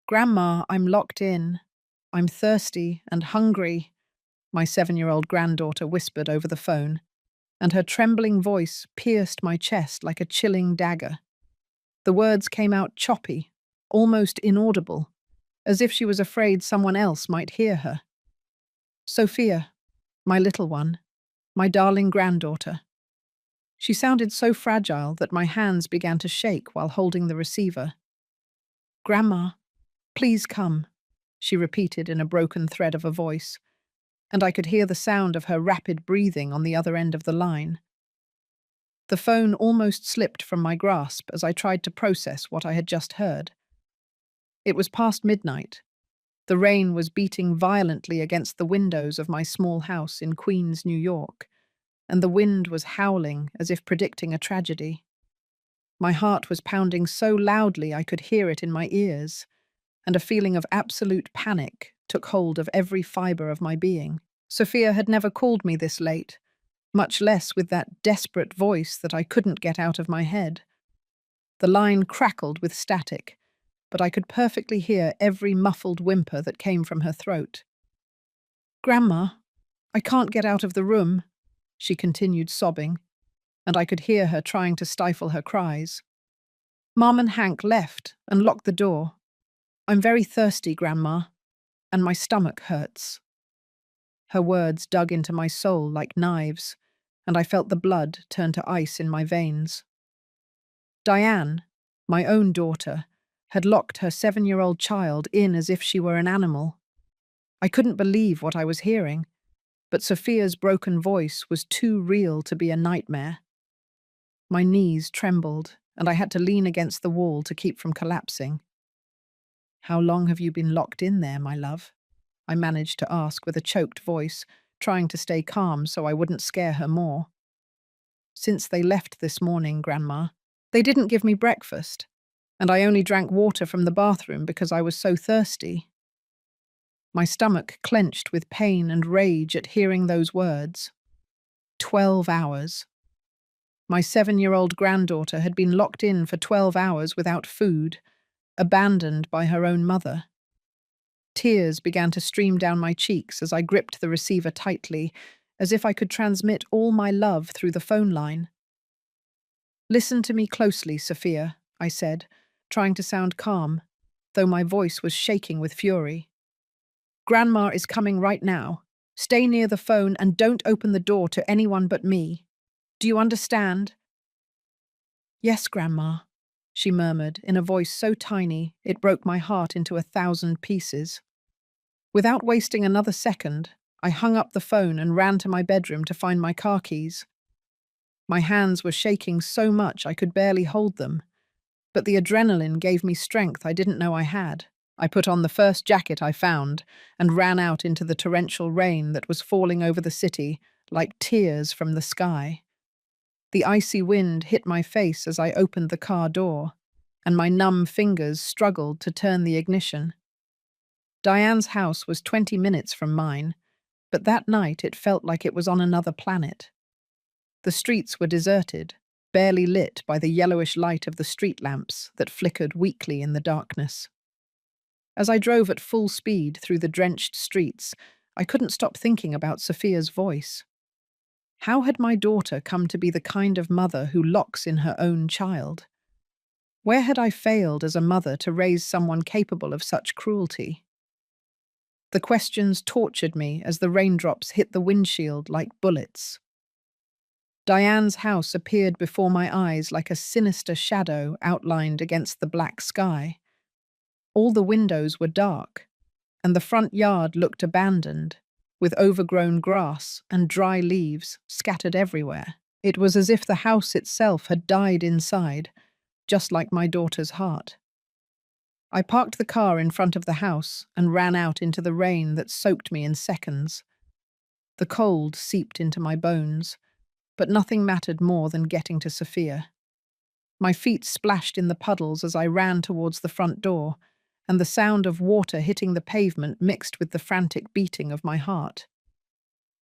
Grandma, I'm locked in. I'm thirsty and hungry, my 7-year-old granddaughter whispered over the phone, and her trembling voice pierced my chest like a chilling dagger. The words came out choppy, almost inaudible, as if she was afraid someone else might hear her. Sophia, my little one, my darling granddaughter. She sounded so fragile that my hands began to shake while holding the receiver. Grandma, please come, she repeated in a broken thread of a voice, and I could hear the sound of her rapid breathing on the other end of the line. The phone almost slipped from my grasp as I tried to process what I had just heard. It was past midnight. The rain was beating violently against the windows of my small house in Queens, New York, and the wind was howling as if predicting a tragedy. My heart was pounding so loudly I could hear it in my ears, and a feeling of absolute panic took hold of every fibre of my being. Sophia had never called me this late, much less with that desperate voice that I couldn't get out of my head. The line crackled with static, but I could perfectly hear every muffled whimper that came from her throat. Grandma, I can't get out of the room, she continued sobbing, and I could hear her trying to stifle her cries. Mom and Hank left and locked the door. I'm very thirsty, Grandma, and my stomach hurts. Her words dug into my soul like knives, and I felt the blood turn to ice in my veins. Diane, my own daughter, had locked her 7-year-old child in as if she were an animal. I couldn't believe what I was hearing, but Sophia's broken voice was too real to be a nightmare. My knees trembled, and I had to lean against the wall to keep from collapsing. How long have you been locked in there, my love? I managed to ask with a choked voice, trying to stay calm so I wouldn't scare her more. Since they left this morning, Grandma. They didn't give me breakfast, and I only drank water from the bathroom because I was so thirsty. My stomach clenched with pain and rage at hearing those words. 12 hours. My 7-year-old granddaughter had been locked in for 12 hours without food, abandoned by her own mother. Tears began to stream down my cheeks as I gripped the receiver tightly, as if I could transmit all my love through the phone line. Listen to me closely, Sophia, I said, trying to sound calm, though my voice was shaking with fury. Grandma is coming right now. Stay near the phone and don't open the door to anyone but me. Do you understand? Yes, Grandma, she murmured in a voice so tiny it broke my heart into 1,000 pieces. Without wasting another second, I hung up the phone and ran to my bedroom to find my car keys. My hands were shaking so much I could barely hold them, but the adrenaline gave me strength I didn't know I had. I put on the first jacket I found and ran out into the torrential rain that was falling over the city like tears from the sky. The icy wind hit my face as I opened the car door, and my numb fingers struggled to turn the ignition. Diane's house was 20 minutes from mine, but that night it felt like it was on another planet. The streets were deserted, barely lit by the yellowish light of the street lamps that flickered weakly in the darkness. As I drove at full speed through the drenched streets, I couldn't stop thinking about Sophia's voice. How had my daughter come to be the kind of mother who locks in her own child? Where had I failed as a mother to raise someone capable of such cruelty? The questions tortured me as the raindrops hit the windshield like bullets. Diane's house appeared before my eyes like a sinister shadow outlined against the black sky. All the windows were dark, and the front yard looked abandoned, with overgrown grass and dry leaves scattered everywhere. It was as if the house itself had died inside, just like my daughter's heart. I parked the car in front of the house and ran out into the rain that soaked me in seconds. The cold seeped into my bones, but nothing mattered more than getting to Sophia. My feet splashed in the puddles as I ran towards the front door, and the sound of water hitting the pavement mixed with the frantic beating of my heart.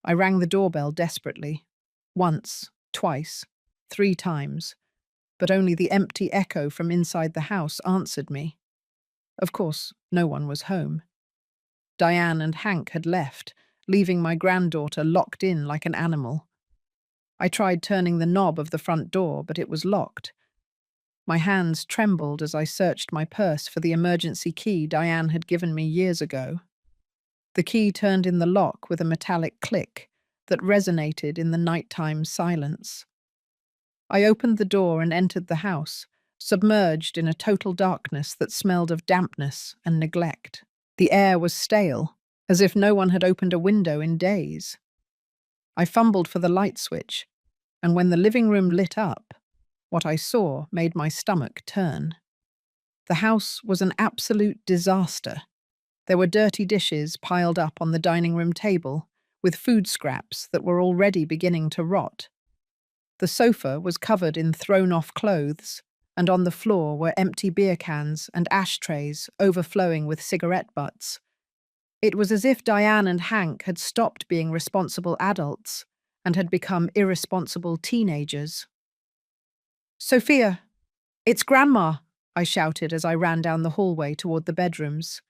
I rang the doorbell desperately. Once, twice, 3 times, but only the empty echo from inside the house answered me. Of course, no one was home. Diane and Hank had left, leaving my granddaughter locked in like an animal. I tried turning the knob of the front door, but it was locked. My hands trembled as I searched my purse for the emergency key Diane had given me years ago. The key turned in the lock with a metallic click that resonated in the nighttime silence. I opened the door and entered the house, submerged in a total darkness that smelled of dampness and neglect. The air was stale, as if no one had opened a window in days. I fumbled for the light switch, and when the living room lit up, what I saw made my stomach turn. The house was an absolute disaster. There were dirty dishes piled up on the dining room table, with food scraps that were already beginning to rot. The sofa was covered in thrown-off clothes, and on the floor were empty beer cans and ashtrays overflowing with cigarette butts. It was as if Diane and Hank had stopped being responsible adults and had become irresponsible teenagers. "Sophia, it's Grandma," I shouted as I ran down the hallway toward the bedrooms.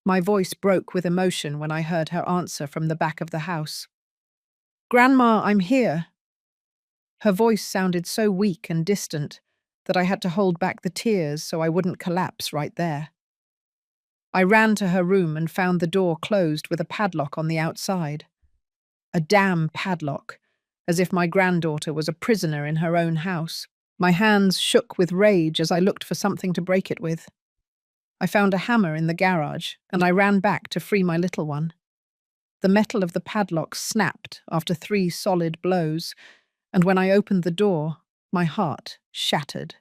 My voice broke with emotion when I heard her answer from the back of the house. "Grandma, I'm here." Her voice sounded so weak and distant that I had to hold back the tears so I wouldn't collapse right there. I ran to her room and found the door closed with a padlock on the outside. A damn padlock, as if my granddaughter was a prisoner in her own house. My hands shook with rage as I looked for something to break it with. I found a hammer in the garage, and I ran back to free my little one. The metal of the padlock snapped after 3 solid blows, and when I opened the door, my heart shattered.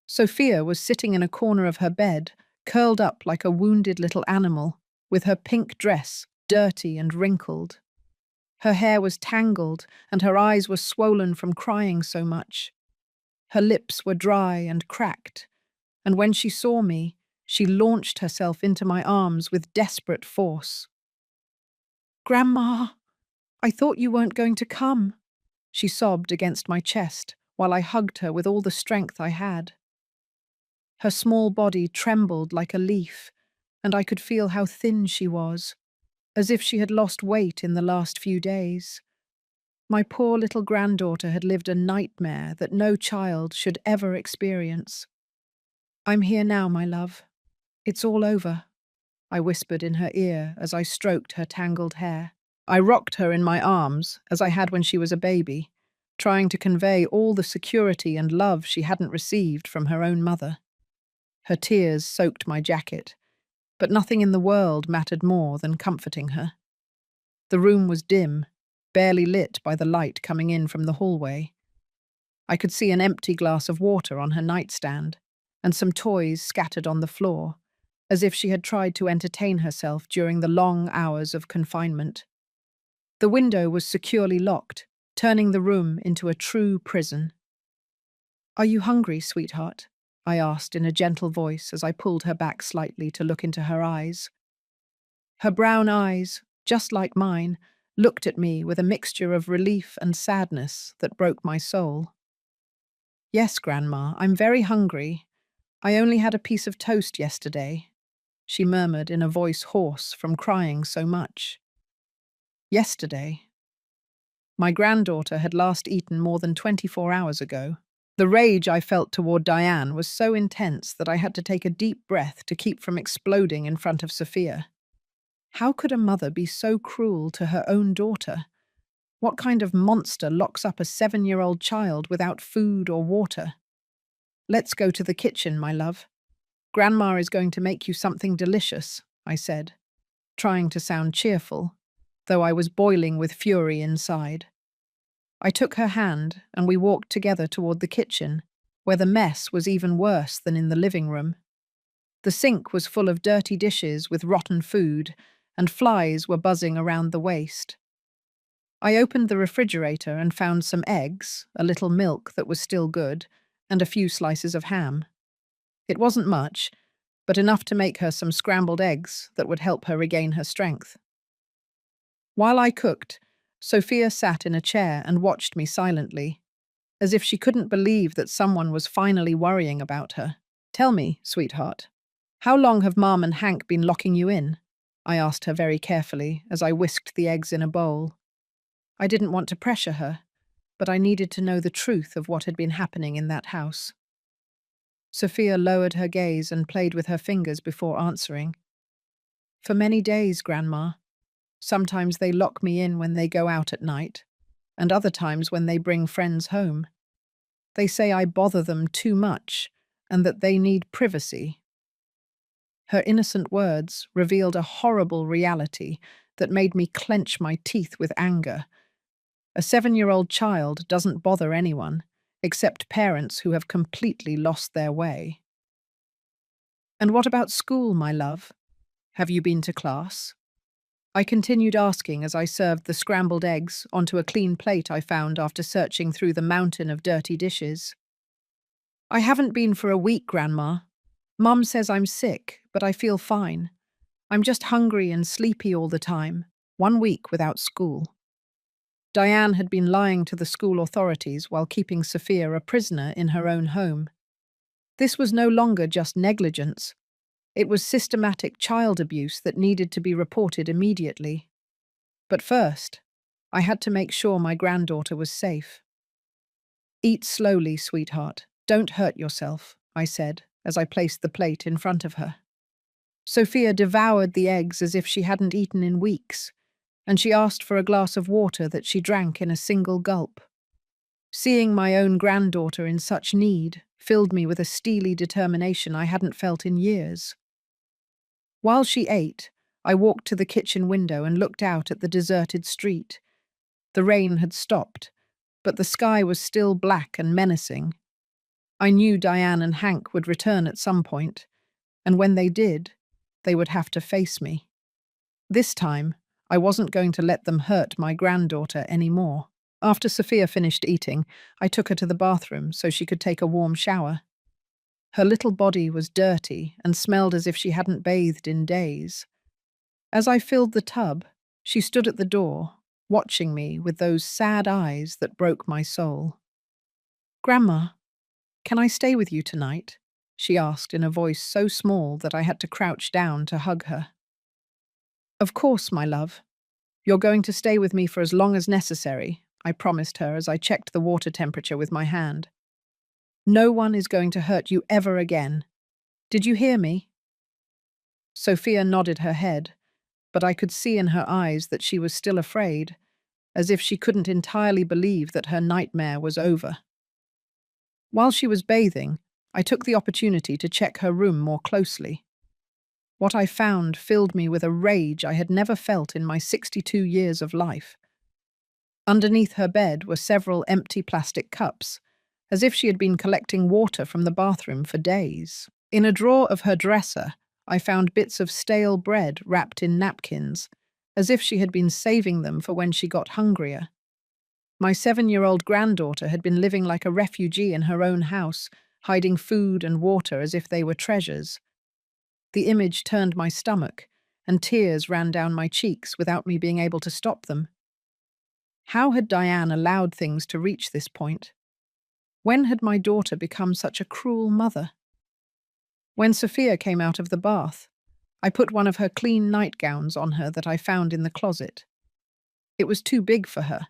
Sophia was sitting in a corner of her bed, curled up like a wounded little animal, with her pink dress dirty and wrinkled. Her hair was tangled, and her eyes were swollen from crying so much. Her lips were dry and cracked, and when she saw me, she launched herself into my arms with desperate force. "Grandma, I thought you weren't going to come," she sobbed against my chest while I hugged her with all the strength I had. Her small body trembled like a leaf, and I could feel how thin she was, as if she had lost weight in the last few days. My poor little granddaughter had lived a nightmare that no child should ever experience. "I'm here now, my love. It's all over," I whispered in her ear as I stroked her tangled hair. I rocked her in my arms, as I had when she was a baby, trying to convey all the security and love she hadn't received from her own mother. Her tears soaked my jacket, but nothing in the world mattered more than comforting her. The room was dim, barely lit by the light coming in from the hallway. I could see an empty glass of water on her nightstand, and some toys scattered on the floor, as if she had tried to entertain herself during the long hours of confinement. The window was securely locked, turning the room into a true prison. "Are you hungry, sweetheart?" I asked in a gentle voice as I pulled her back slightly to look into her eyes. Her brown eyes, just like mine, looked at me with a mixture of relief and sadness that broke my soul. "Yes, Grandma, I'm very hungry. I only had a piece of toast yesterday," she murmured in a voice hoarse from crying so much. Yesterday. My granddaughter had last eaten more than 24 hours ago. The rage I felt toward Diane was so intense that I had to take a deep breath to keep from exploding in front of Sophia. How could a mother be so cruel to her own daughter? What kind of monster locks up a 7-year-old child without food or water? "Let's go to the kitchen, my love. Grandma is going to make you something delicious," I said, trying to sound cheerful, though I was boiling with fury inside. I took her hand and we walked together toward the kitchen, where the mess was even worse than in the living room. The sink was full of dirty dishes with rotten food, and flies were buzzing around the waste. I opened the refrigerator and found some eggs, a little milk that was still good, and a few slices of ham. It wasn't much, but enough to make her some scrambled eggs that would help her regain her strength. While I cooked, Sophia sat in a chair and watched me silently, as if she couldn't believe that someone was finally worrying about her. "Tell me, sweetheart, How long have Mom and Hank been locking you in? I asked her very carefully as I whisked the eggs in a bowl. I didn't want to pressure her, but I needed to know the truth of what had been happening in that house. Sophia lowered her gaze and played with her fingers before answering. For many days, Grandma. Sometimes they lock me in when they go out at night, and other times when they bring friends home. They say I bother them too much and that they need privacy. Her innocent words revealed a horrible reality that made me clench my teeth with anger. A 7-year-old child doesn't bother anyone, except parents who have completely lost their way. And what about school, my love? Have you been to class? I continued asking as I served the scrambled eggs onto a clean plate I found after searching through the mountain of dirty dishes. I haven't been for a week, Grandma. Mum says I'm sick, but I feel fine. I'm just hungry and sleepy all the time. 1 week without school. Diane had been lying to the school authorities while keeping Sophia a prisoner in her own home. This was no longer just negligence. It was systematic child abuse that needed to be reported immediately. But first, I had to make sure my granddaughter was safe. Eat slowly, sweetheart. Don't hurt yourself, I said as I placed the plate in front of her. Sophia devoured the eggs as if she hadn't eaten in weeks, and she asked for a glass of water that she drank in a single gulp. Seeing my own granddaughter in such need filled me with a steely determination I hadn't felt in years. While she ate, I walked to the kitchen window and looked out at the deserted street. The rain had stopped, but the sky was still black and menacing. I knew Diane and Hank would return at some point, and when they did, they would have to face me. This time, I wasn't going to let them hurt my granddaughter anymore. After Sophia finished eating, I took her to the bathroom so she could take a warm shower. Her little body was dirty and smelled as if she hadn't bathed in days. As I filled the tub, she stood at the door, watching me with those sad eyes that broke my soul. "Grandma, can I stay with you tonight?" she asked in a voice so small that I had to crouch down to hug her. "Of course, my love. You're going to stay with me for as long as necessary," I promised her as I checked the water temperature with my hand. "No one is going to hurt you ever again. Did you hear me?" Sophia nodded her head, but I could see in her eyes that she was still afraid, as if she couldn't entirely believe that her nightmare was over. While she was bathing, I took the opportunity to check her room more closely. What I found filled me with a rage I had never felt in my 62 years of life. Underneath her bed were several empty plastic cups, as if she had been collecting water from the bathroom for days. In a drawer of her dresser, I found bits of stale bread wrapped in napkins, as if she had been saving them for when she got hungrier. My 7-year-old granddaughter had been living like a refugee in her own house, hiding food and water as if they were treasures. The image turned my stomach, and tears ran down my cheeks without me being able to stop them. How had Diane allowed things to reach this point? When had my daughter become such a cruel mother? When Sophia came out of the bath, I put one of her clean nightgowns on her that I found in the closet. It was too big for her,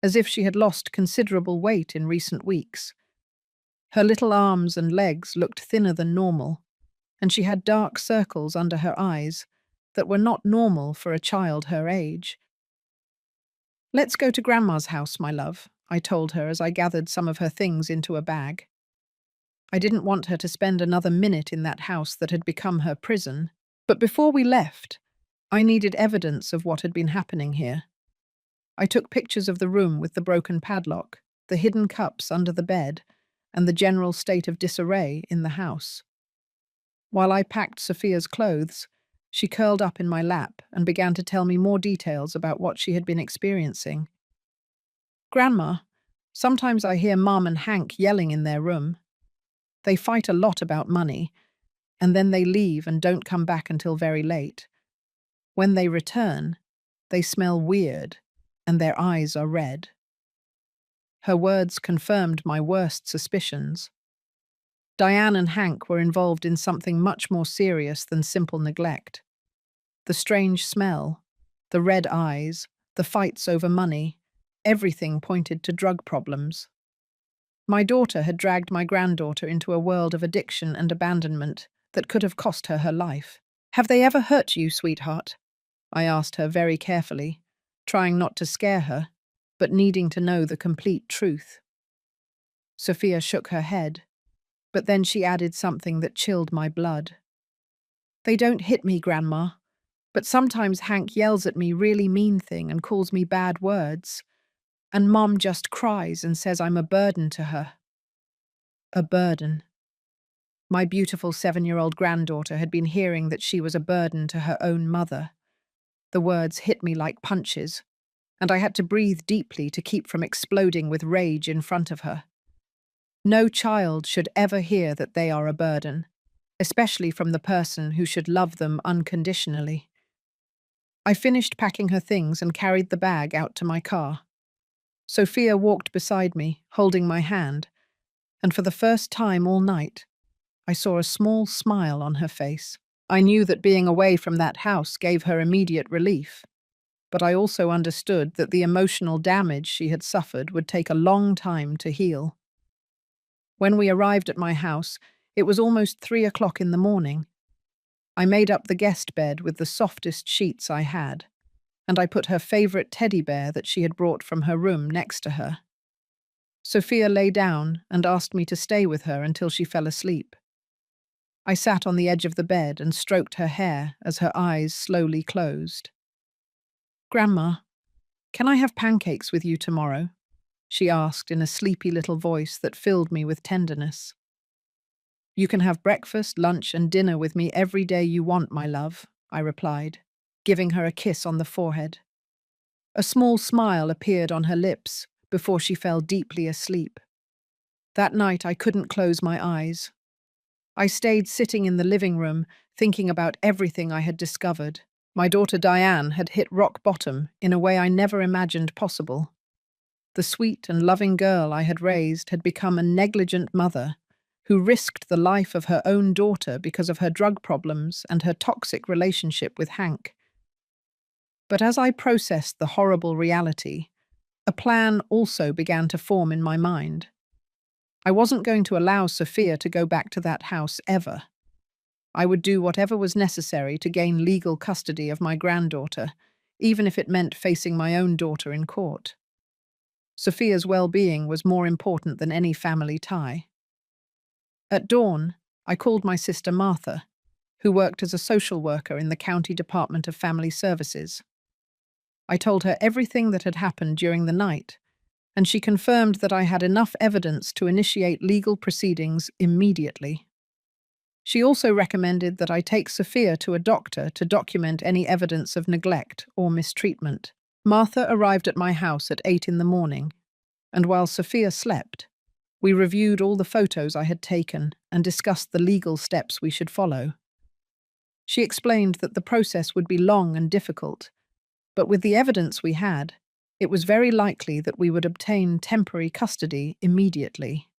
as if she had lost considerable weight in recent weeks. Her little arms and legs looked thinner than normal, and she had dark circles under her eyes that were not normal for a child her age. "Let's go to Grandma's house, my love," I told her as I gathered some of her things into a bag. I didn't want her to spend another minute in that house that had become her prison. But before we left, I needed evidence of what had been happening here. I took pictures of the room with the broken padlock, the hidden cups under the bed, and the general state of disarray in the house. While I packed Sophia's clothes, she curled up in my lap and began to tell me more details about what she had been experiencing. "Grandma, sometimes I hear Mom and Hank yelling in their room. They fight a lot about money, and then they leave and don't come back until very late. When they return, they smell weird, and their eyes are red." Her words confirmed my worst suspicions. Diane and Hank were involved in something much more serious than simple neglect. The strange smell, the red eyes, the fights over money, everything pointed to drug problems. My daughter had dragged my granddaughter into a world of addiction and abandonment that could have cost her her life. "Have they ever hurt you, sweetheart?" I asked her very carefully, trying not to scare her, but needing to know the complete truth. Sophia shook her head, but then she added something that chilled my blood. "They don't hit me, Grandma, but sometimes Hank yells at me really mean thing and calls me bad words, and Mom just cries and says I'm a burden to her." A burden. My beautiful 7-year-old granddaughter had been hearing that she was a burden to her own mother. The words hit me like punches, and I had to breathe deeply to keep from exploding with rage in front of her. No child should ever hear that they are a burden, especially from the person who should love them unconditionally. I finished packing her things and carried the bag out to my car. Sophia walked beside me, holding my hand, and for the first time all night, I saw a small smile on her face. I knew that being away from that house gave her immediate relief, but I also understood that the emotional damage she had suffered would take a long time to heal. When we arrived at my house, it was almost 3 o'clock in the morning. I made up the guest bed with the softest sheets I had, and I put her favorite teddy bear that she had brought from her room next to her. Sophia lay down and asked me to stay with her until she fell asleep. I sat on the edge of the bed and stroked her hair as her eyes slowly closed. "Grandma, can I have pancakes with you tomorrow?" she asked in a sleepy little voice that filled me with tenderness. "You can have breakfast, lunch, and dinner with me every day you want, my love," I replied, giving her a kiss on the forehead. A small smile appeared on her lips before she fell deeply asleep. That night I couldn't close my eyes. I stayed sitting in the living room, thinking about everything I had discovered. My daughter Diane had hit rock bottom in a way I never imagined possible. The sweet and loving girl I had raised had become a negligent mother who risked the life of her own daughter because of her drug problems and her toxic relationship with Hank. But as I processed the horrible reality, a plan also began to form in my mind. I wasn't going to allow Sophia to go back to that house ever. I would do whatever was necessary to gain legal custody of my granddaughter, even if it meant facing my own daughter in court. Sophia's well-being was more important than any family tie. At dawn, I called my sister Martha, who worked as a social worker in the County Department of Family Services. I told her everything that had happened during the night, and she confirmed that I had enough evidence to initiate legal proceedings immediately. She also recommended that I take Sophia to a doctor to document any evidence of neglect or mistreatment. Martha arrived at my house at 8 in the morning, and while Sophia slept, we reviewed all the photos I had taken and discussed the legal steps we should follow. She explained that the process would be long and difficult, but with the evidence we had, it was very likely that we would obtain temporary custody immediately.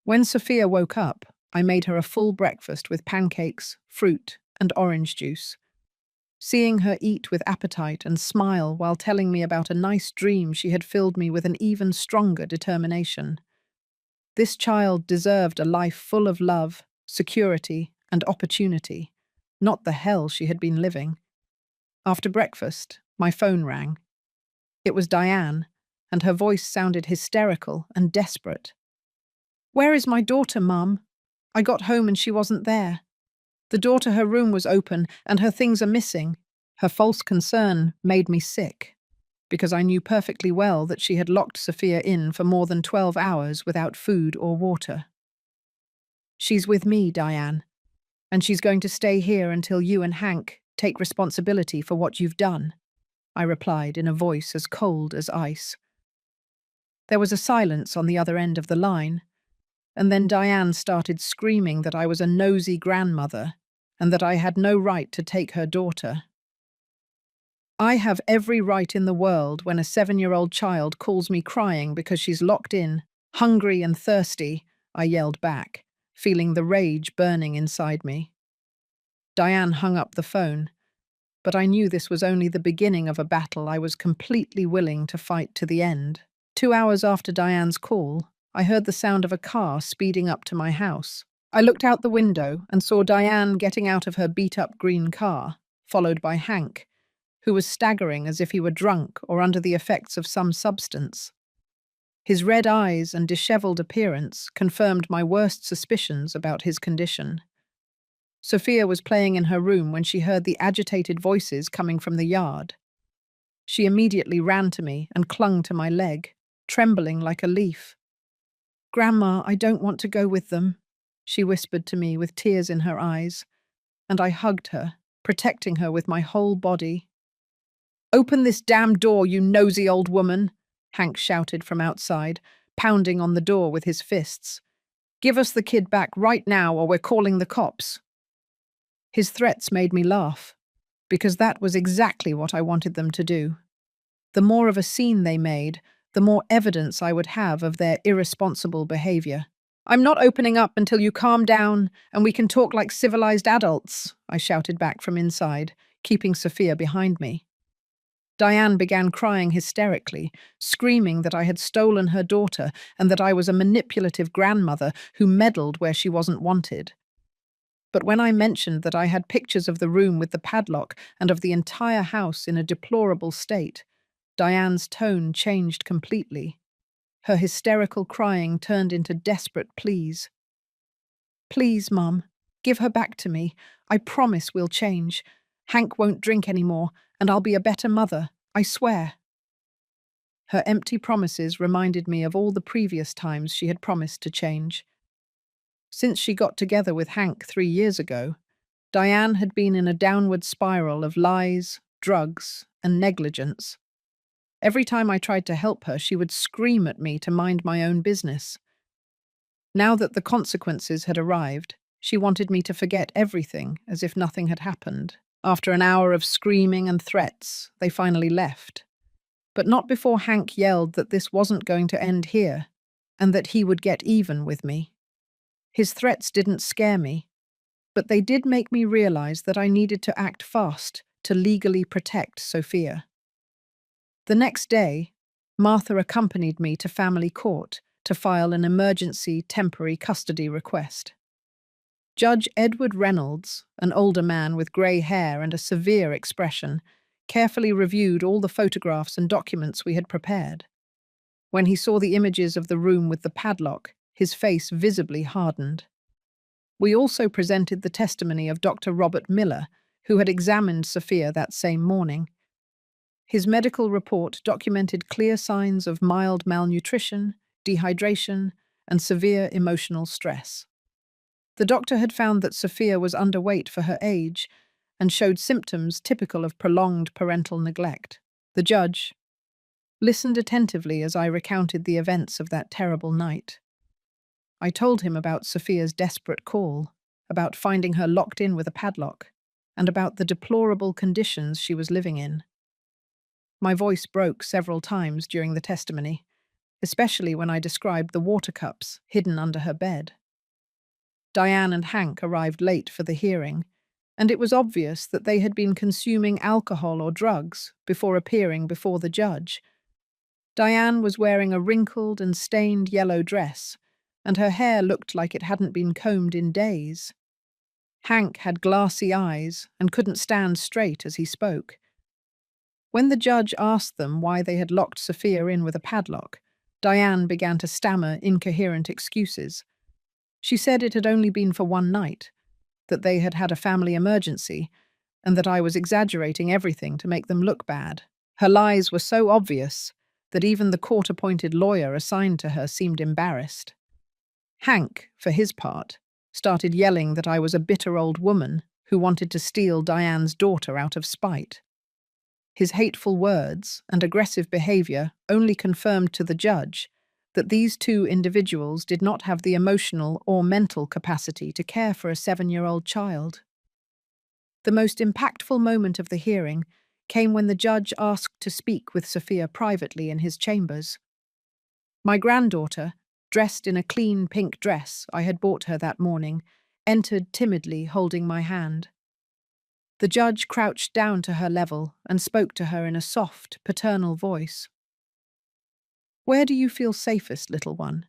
When Sophia woke up, I made her a full breakfast with pancakes, fruit, and orange juice. Seeing her eat with appetite and smile while telling me about a nice dream she had filled me with an even stronger determination. This child deserved a life full of love, security, and opportunity, not the hell she had been living. After breakfast, my phone rang. It was Diane, and her voice sounded hysterical and desperate. "Where is my daughter, Mum? I got home and she wasn't there. The door to her room was open and her things are missing." Her false concern made me sick, because I knew perfectly well that she had locked Sophia in for more than 12 hours without food or water. "She's with me, Diane, and she's going to stay here until you and Hank take responsibility for what you've done," I replied in a voice as cold as ice. There was a silence on the other end of the line, and then Diane started screaming that I was a nosy grandmother and that I had no right to take her daughter. "I have every right in the world when a 7-year-old child calls me crying because she's locked in, hungry and thirsty," I yelled back, feeling the rage burning inside me. Diane hung up the phone, but I knew this was only the beginning of a battle I was completely willing to fight to the end. 2 hours after Diane's call, I heard the sound of a car speeding up to my house. I looked out the window and saw Diane getting out of her beat-up green car, followed by Hank, who was staggering as if he were drunk or under the effects of some substance. His red eyes and disheveled appearance confirmed my worst suspicions about his condition. Sophia was playing in her room when she heard the agitated voices coming from the yard. She immediately ran to me and clung to my leg, trembling like a leaf. "Grandma, I don't want to go with them," she whispered to me with tears in her eyes, and I hugged her, protecting her with my whole body. "Open this damn door, you nosy old woman," Hank shouted from outside, pounding on the door with his fists. "Give us the kid back right now or we're calling the cops." His threats made me laugh, because that was exactly what I wanted them to do. The more of a scene they made, the more evidence I would have of their irresponsible behavior. "I'm not opening up until you calm down and we can talk like civilized adults," I shouted back from inside, keeping Sophia behind me. Diane began crying hysterically, screaming that I had stolen her daughter and that I was a manipulative grandmother who meddled where she wasn't wanted. But when I mentioned that I had pictures of the room with the padlock and of the entire house in a deplorable state, Diane's tone changed completely. Her hysterical crying turned into desperate pleas. "Please, Mum, give her back to me. I promise we'll change. Hank won't drink anymore, and I'll be a better mother, I swear." Her empty promises reminded me of all the previous times she had promised to change. Since she got together with Hank 3 years ago, Diane had been in a downward spiral of lies, drugs, and negligence. Every time I tried to help her, she would scream at me to mind my own business. Now that the consequences had arrived, she wanted me to forget everything as if nothing had happened. After an hour of screaming and threats, they finally left. But not before Hank yelled that this wasn't going to end here, and that he would get even with me. His threats didn't scare me, but they did make me realize that I needed to act fast to legally protect Sophia. The next day, Martha accompanied me to family court to file an emergency temporary custody request. Judge Edward Reynolds, an older man with grey hair and a severe expression, carefully reviewed all the photographs and documents we had prepared. When he saw the images of the room with the padlock, his face visibly hardened. We also presented the testimony of Dr. Robert Miller, who had examined Sophia that same morning. His medical report documented clear signs of mild malnutrition, dehydration, and severe emotional stress. The doctor had found that Sophia was underweight for her age and showed symptoms typical of prolonged parental neglect. The judge listened attentively as I recounted the events of that terrible night. I told him about Sophia's desperate call, about finding her locked in with a padlock, and about the deplorable conditions she was living in. My voice broke several times during the testimony, especially when I described the water cups hidden under her bed. Diane and Hank arrived late for the hearing, and it was obvious that they had been consuming alcohol or drugs before appearing before the judge. Diane was wearing a wrinkled and stained yellow dress, and her hair looked like it hadn't been combed in days. Hank had glassy eyes and couldn't stand straight as he spoke. When the judge asked them why they had locked Sophia in with a padlock, Diane began to stammer incoherent excuses. She said it had only been for one night, that they had had a family emergency, and that I was exaggerating everything to make them look bad. Her lies were so obvious that even the court-appointed lawyer assigned to her seemed embarrassed. Hank, for his part, started yelling that I was a bitter old woman who wanted to steal Diane's daughter out of spite. His hateful words and aggressive behavior only confirmed to the judge that these two individuals did not have the emotional or mental capacity to care for a 7-year-old child. The most impactful moment of the hearing came when the judge asked to speak with Sophia privately in his chambers. My granddaughter, dressed in a clean pink dress I had bought her that morning, entered timidly, holding my hand. The judge crouched down to her level and spoke to her in a soft, paternal voice. "Where do you feel safest, little one?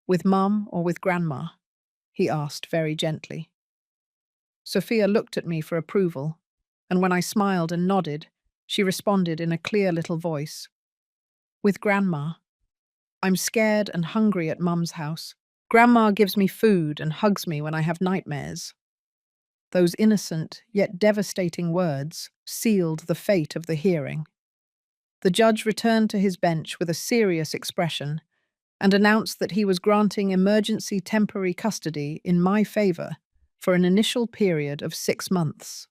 With Mum or with Grandma?" he asked very gently. Sophia looked at me for approval, and when I smiled and nodded, she responded in a clear little voice. "With Grandma. I'm scared and hungry at Mum's house. Grandma gives me food and hugs me when I have nightmares." Those innocent yet devastating words sealed the fate of the hearing. The judge returned to his bench with a serious expression and announced that he was granting emergency temporary custody in my favor for an initial period of 6 months.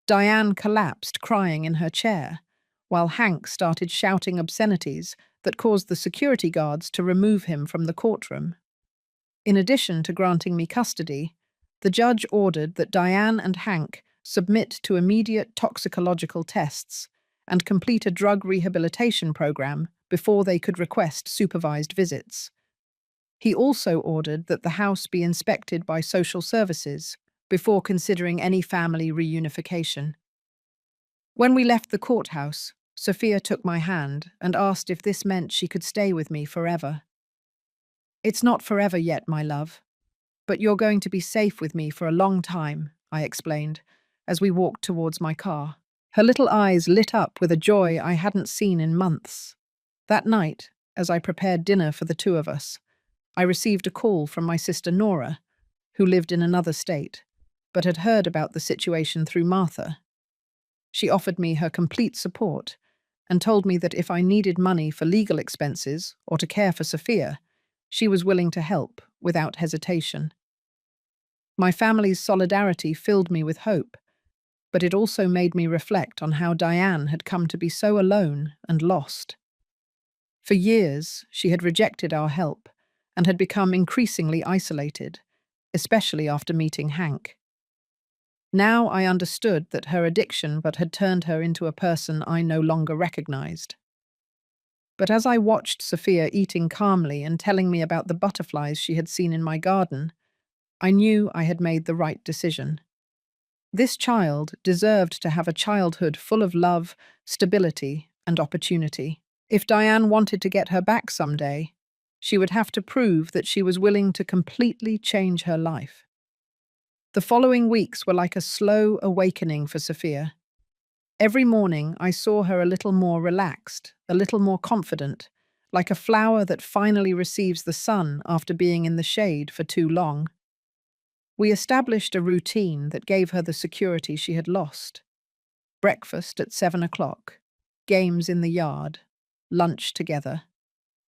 Diane collapsed, crying in her chair, while Hank started shouting obscenities that caused the security guards to remove him from the courtroom. In addition to granting me custody, the judge ordered that Diane and Hank submit to immediate toxicological tests and complete a drug rehabilitation program before they could request supervised visits. He also ordered that the house be inspected by social services before considering any family reunification. When we left the courthouse, Sophia took my hand and asked if this meant she could stay with me forever. "It's not forever yet, my love, but you're going to be safe with me for a long time," I explained, as we walked towards my car. Her little eyes lit up with a joy I hadn't seen in months. That night, as I prepared dinner for the two of us, I received a call from my sister Nora, who lived in another state, but had heard about the situation through Martha. She offered me her complete support and told me that if I needed money for legal expenses or to care for Sophia, she was willing to help without hesitation. My family's solidarity filled me with hope, but it also made me reflect on how Diane had come to be so alone and lost. For years, she had rejected our help and had become increasingly isolated, especially after meeting Hank. Now I understood that her addiction had turned her into a person I no longer recognized. But as I watched Sophia eating calmly and telling me about the butterflies she had seen in my garden, I knew I had made the right decision. This child deserved to have a childhood full of love, stability, and opportunity. If Diane wanted to get her back someday, she would have to prove that she was willing to completely change her life. The following weeks were like a slow awakening for Sophia. Every morning I saw her a little more relaxed, a little more confident, like a flower that finally receives the sun after being in the shade for too long. We established a routine that gave her the security she had lost. Breakfast at 7 o'clock, games in the yard, lunch together,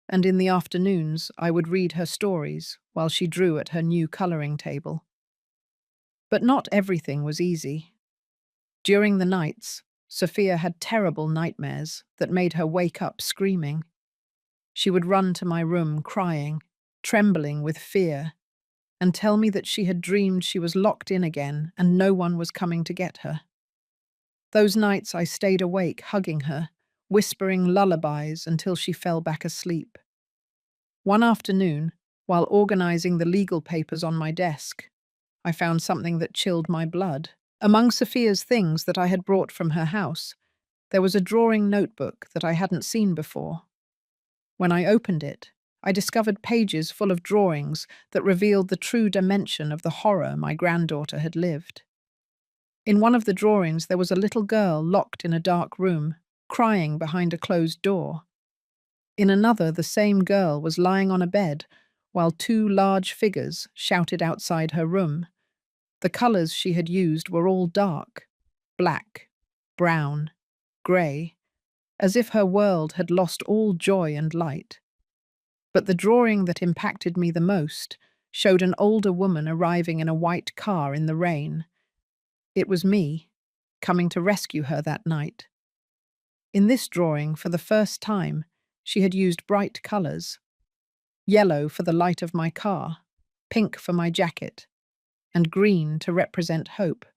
and in the afternoons I would read her stories while she drew at her new coloring table. But not everything was easy. During the nights, Sophia had terrible nightmares that made her wake up screaming. She would run to my room crying, trembling with fear, and tell me that she had dreamed she was locked in again and no one was coming to get her. Those nights I stayed awake hugging her, whispering lullabies until she fell back asleep. One afternoon, while organizing the legal papers on my desk, I found something that chilled my blood. Among Sophia's things that I had brought from her house, there was a drawing notebook that I hadn't seen before. When I opened it, I discovered pages full of drawings that revealed the true dimension of the horror my granddaughter had lived. In one of the drawings, there was a little girl locked in a dark room, crying behind a closed door. In another, the same girl was lying on a bed, while two large figures shouted outside her room. The colors she had used were all dark, black, brown, grey, as if her world had lost all joy and light. But the drawing that impacted me the most showed an older woman arriving in a white car in the rain. It was me, coming to rescue her that night. In this drawing, for the first time, she had used bright colors: yellow for the light of my car, pink for my jacket, and green to represent hope.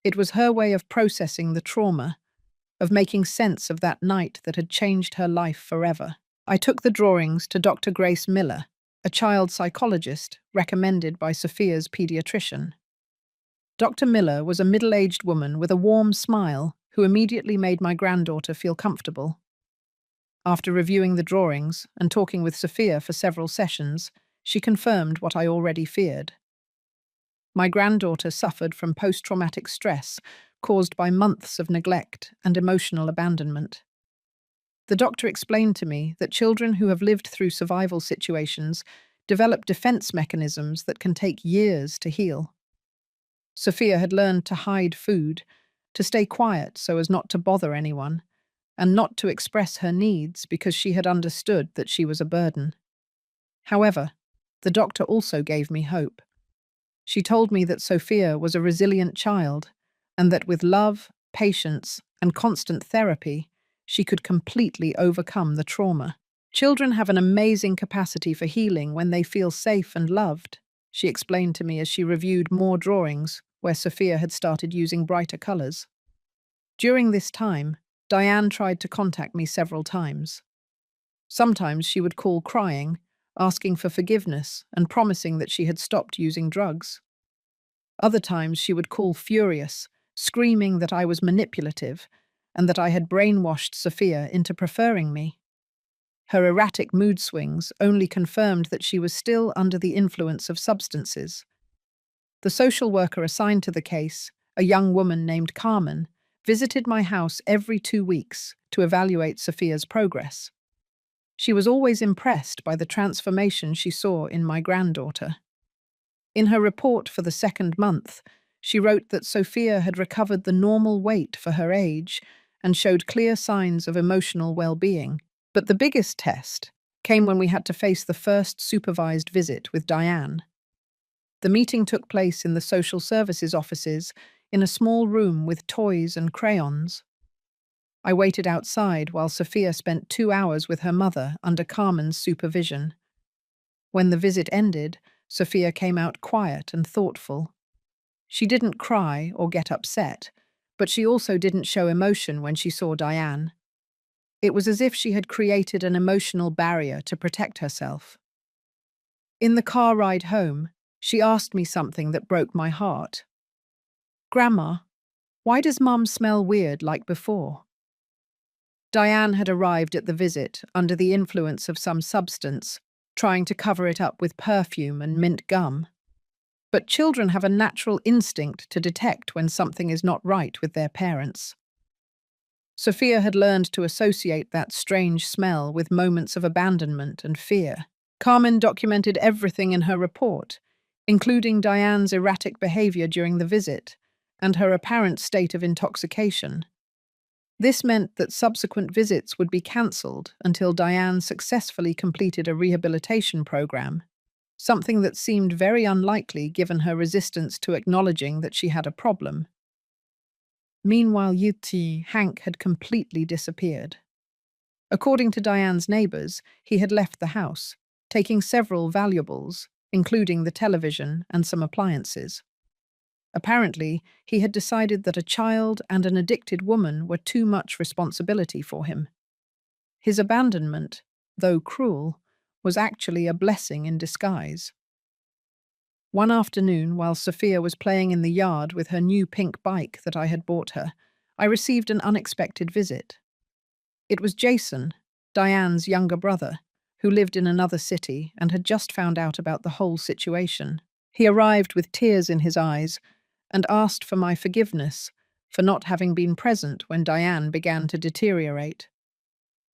It was her way of processing the trauma, of making sense of that night that had changed her life forever. I took the drawings to Dr. Grace Miller, a child psychologist recommended by Sophia's pediatrician. Dr. Miller was a middle-aged woman with a warm smile who immediately made my granddaughter feel comfortable. After reviewing the drawings and talking with Sophia for several sessions, she confirmed what I already feared. My granddaughter suffered from post-traumatic stress caused by months of neglect and emotional abandonment. The doctor explained to me that children who have lived through survival situations develop defense mechanisms that can take years to heal. Sophia had learned to hide food, to stay quiet so as not to bother anyone, and not to express her needs because she had understood that she was a burden. However, the doctor also gave me hope. She told me that Sophia was a resilient child, and that with love, patience, and constant therapy, she could completely overcome the trauma. Children have an amazing capacity for healing when they feel safe and loved, she explained to me as she reviewed more drawings where Sophia had started using brighter colors. During this time, Diane tried to contact me several times. Sometimes she would call crying, asking for forgiveness and promising that she had stopped using drugs. Other times she would call furious, screaming that I was manipulative and that I had brainwashed Sophia into preferring me. Her erratic mood swings only confirmed that she was still under the influence of substances. The social worker assigned to the case, a young woman named Carmen, visited my house every 2 weeks to evaluate Sophia's progress. She was always impressed by the transformation she saw in my granddaughter. In her report for the second month, she wrote that Sophia had recovered the normal weight for her age and showed clear signs of emotional well-being. But the biggest test came when we had to face the first supervised visit with Diane. The meeting took place in the social services offices in a small room with toys and crayons. I waited outside while Sophia spent 2 hours with her mother under Carmen's supervision. When the visit ended, Sophia came out quiet and thoughtful. She didn't cry or get upset, but she also didn't show emotion when she saw Diane. It was as if she had created an emotional barrier to protect herself. In the car ride home, she asked me something that broke my heart. "Grandma, why does Mum smell weird like before?" Diane had arrived at the visit under the influence of some substance, trying to cover it up with perfume and mint gum. But children have a natural instinct to detect when something is not right with their parents. Sophia had learned to associate that strange smell with moments of abandonment and fear. Carmen documented everything in her report, including Diane's erratic behavior during the visit and her apparent state of intoxication. This meant that subsequent visits would be cancelled until Diane successfully completed a rehabilitation program, something that seemed very unlikely given her resistance to acknowledging that she had a problem. Meanwhile, Yuti, Hank, had completely disappeared. According to Diane's neighbors, he had left the house, taking several valuables, including the television and some appliances. Apparently, he had decided that a child and an addicted woman were too much responsibility for him. His abandonment, though cruel, was actually a blessing in disguise. One afternoon, while Sophia was playing in the yard with her new pink bike that I had bought her, I received an unexpected visit. It was Jason, Diane's younger brother, who lived in another city and had just found out about the whole situation. He arrived with tears in his eyes and asked for my forgiveness for not having been present when Diane began to deteriorate.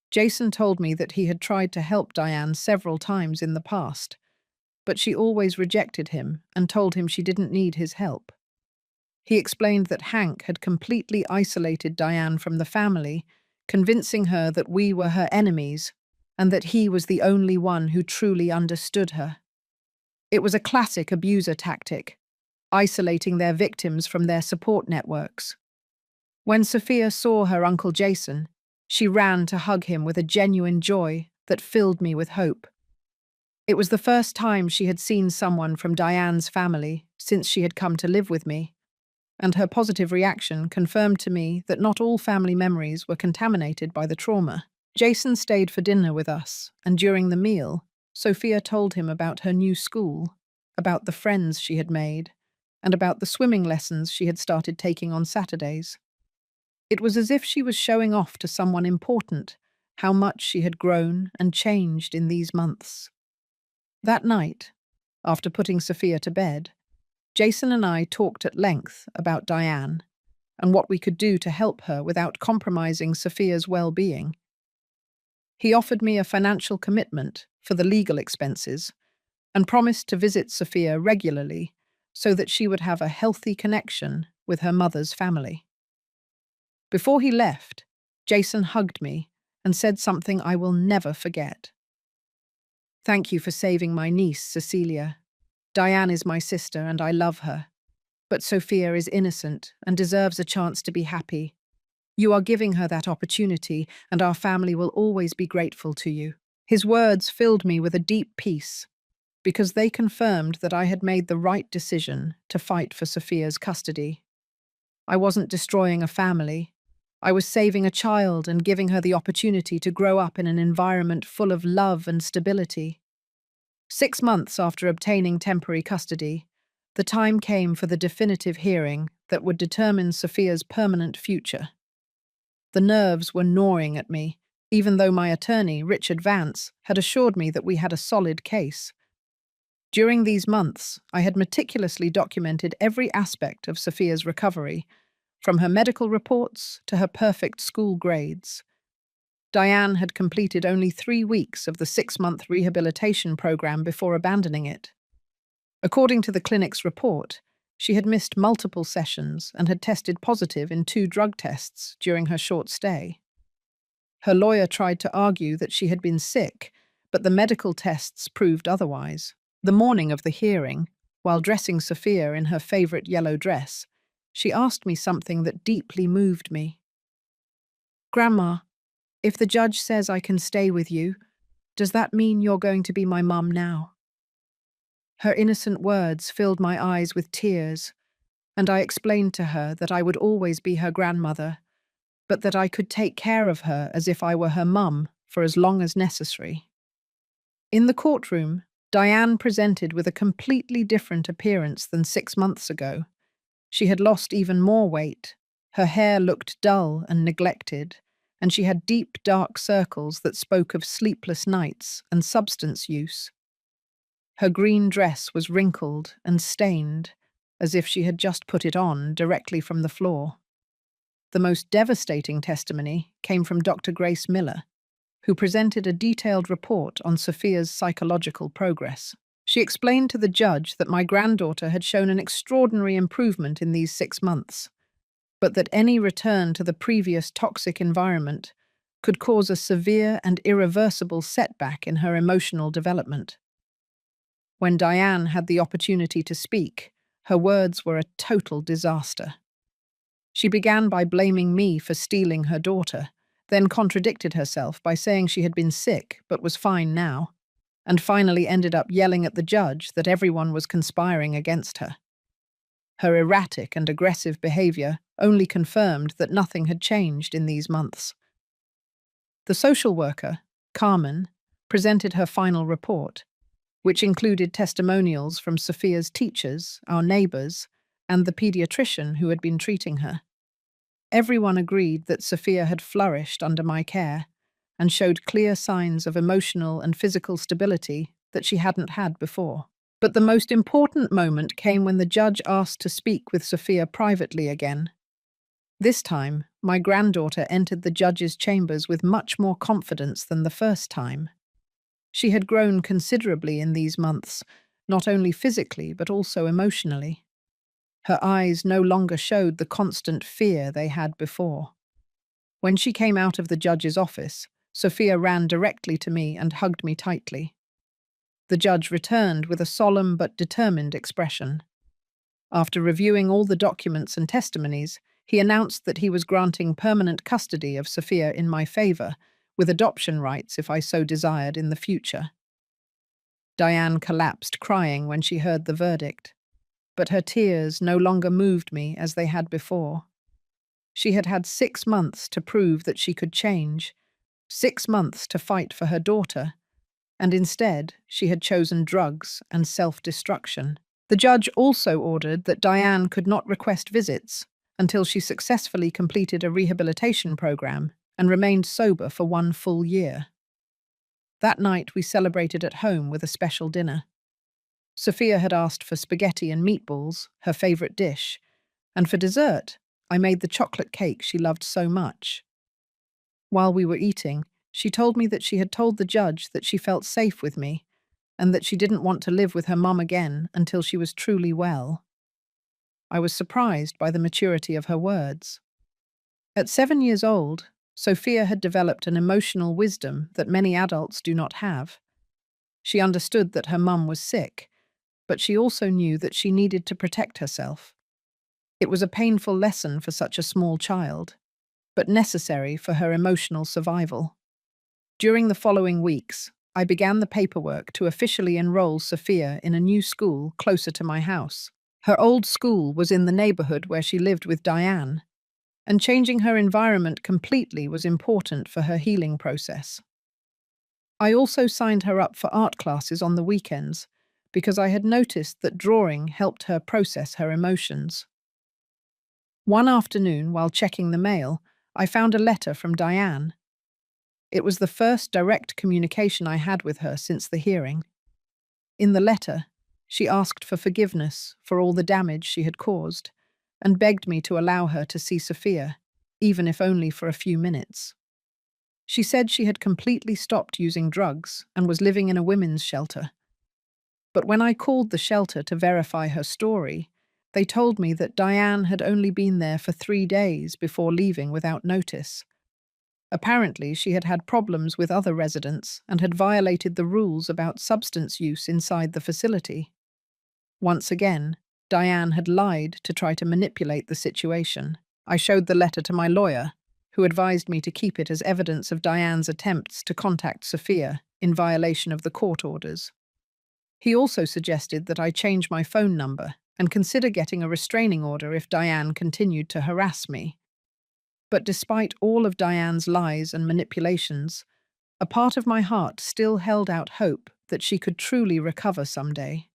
Jason told me that he had tried to help Diane several times in the past, but she always rejected him and told him she didn't need his help. He explained that Hank had completely isolated Diane from the family, convincing her that we were her enemies and that he was the only one who truly understood her. It was a classic abuser tactic, isolating their victims from their support networks. When Sophia saw her Uncle Jason, she ran to hug him with a genuine joy that filled me with hope. It was the first time she had seen someone from Diane's family since she had come to live with me, and her positive reaction confirmed to me that not all family memories were contaminated by the trauma. Jason stayed for dinner with us, and during the meal, Sophia told him about her new school, about the friends she had made, and about the swimming lessons she had started taking on Saturdays. It was as if she was showing off to someone important how much she had grown and changed in these months. That night, after putting Sophia to bed, Jason and I talked at length about Diane and what we could do to help her without compromising Sophia's well-being. He offered me a financial commitment for the legal expenses and promised to visit Sophia regularly so that she would have a healthy connection with her mother's family. Before he left, Jason hugged me and said something I will never forget. "Thank you for saving my niece, Cecilia. Diane is my sister and I love her. But Sophia is innocent and deserves a chance to be happy. You are giving her that opportunity, and our family will always be grateful to you." His words filled me with a deep peace, because they confirmed that I had made the right decision to fight for Sophia's custody. I wasn't destroying a family. I was saving a child and giving her the opportunity to grow up in an environment full of love and stability. 6 months after obtaining temporary custody, the time came for the definitive hearing that would determine Sophia's permanent future. The nerves were gnawing at me, even though my attorney, Richard Vance, had assured me that we had a solid case. During these months, I had meticulously documented every aspect of Sophia's recovery, from her medical reports to her perfect school grades. Diane had completed only 3 weeks of the 6-month rehabilitation program before abandoning it. According to the clinic's report, she had missed multiple sessions and had tested positive in 2 drug tests during her short stay. Her lawyer tried to argue that she had been sick, but the medical tests proved otherwise. The morning of the hearing, while dressing Sophia in her favorite yellow dress, she asked me something that deeply moved me. "Grandma, if the judge says I can stay with you, does that mean you're going to be my mum now?" Her innocent words filled my eyes with tears, and I explained to her that I would always be her grandmother, but that I could take care of her as if I were her mum for as long as necessary. In the courtroom, Diane presented with a completely different appearance than 6 months ago. She had lost even more weight, her hair looked dull and neglected, and she had deep, dark circles that spoke of sleepless nights and substance use. Her green dress was wrinkled and stained, as if she had just put it on directly from the floor. The most devastating testimony came from Dr. Grace Miller, who presented a detailed report on Sophia's psychological progress. She explained to the judge that my granddaughter had shown an extraordinary improvement in these 6 months, but that any return to the previous toxic environment could cause a severe and irreversible setback in her emotional development. When Diane had the opportunity to speak, her words were a total disaster. She began by blaming me for stealing her daughter, then contradicted herself by saying she had been sick but was fine now, and finally ended up yelling at the judge that everyone was conspiring against her. Her erratic and aggressive behavior only confirmed that nothing had changed in these months. The social worker, Carmen, presented her final report, which included testimonials from Sophia's teachers, our neighbors, and the pediatrician who had been treating her. Everyone agreed that Sophia had flourished under my care and showed clear signs of emotional and physical stability that she hadn't had before. But the most important moment came when the judge asked to speak with Sophia privately again. This time, my granddaughter entered the judge's chambers with much more confidence than the first time. She had grown considerably in these months, not only physically but also emotionally. Her eyes no longer showed the constant fear they had before. When she came out of the judge's office, Sophia ran directly to me and hugged me tightly. The judge returned with a solemn but determined expression. After reviewing all the documents and testimonies, he announced that he was granting permanent custody of Sophia in my favor, with adoption rights if I so desired in the future. Diane collapsed crying when she heard the verdict, but her tears no longer moved me as they had before. She had had 6 months to prove that she could change, 6 months to fight for her daughter, and instead she had chosen drugs and self-destruction. The judge also ordered that Diane could not request visits until she successfully completed a rehabilitation program and remained sober for 1 full year. That night we celebrated at home with a special dinner. Sophia had asked for spaghetti and meatballs, her favorite dish, and for dessert, I made the chocolate cake she loved so much. While we were eating, she told me that she had told the judge that she felt safe with me and that she didn't want to live with her mum again until she was truly well. I was surprised by the maturity of her words. At 7 years old, Sophia had developed an emotional wisdom that many adults do not have. She understood that her mum was sick, but she also knew that she needed to protect herself. It was a painful lesson for such a small child, but necessary for her emotional survival. During the following weeks, I began the paperwork to officially enroll Sophia in a new school closer to my house. Her old school was in the neighborhood where she lived with Diane, and changing her environment completely was important for her healing process. I also signed her up for art classes on the weekends because I had noticed that drawing helped her process her emotions. One afternoon, while checking the mail, I found a letter from Diane. It was the first direct communication I had with her since the hearing. In the letter, she asked for forgiveness for all the damage she had caused and begged me to allow her to see Sophia, even if only for a few minutes. She said she had completely stopped using drugs and was living in a women's shelter. But when I called the shelter to verify her story, they told me that Diane had only been there for 3 days before leaving without notice. Apparently, she had had problems with other residents and had violated the rules about substance use inside the facility. Once again, Diane had lied to try to manipulate the situation. I showed the letter to my lawyer, who advised me to keep it as evidence of Diane's attempts to contact Sophia in violation of the court orders. He also suggested that I change my phone number and consider getting a restraining order if Diane continued to harass me. But despite all of Diane's lies and manipulations, a part of my heart still held out hope that she could truly recover someday.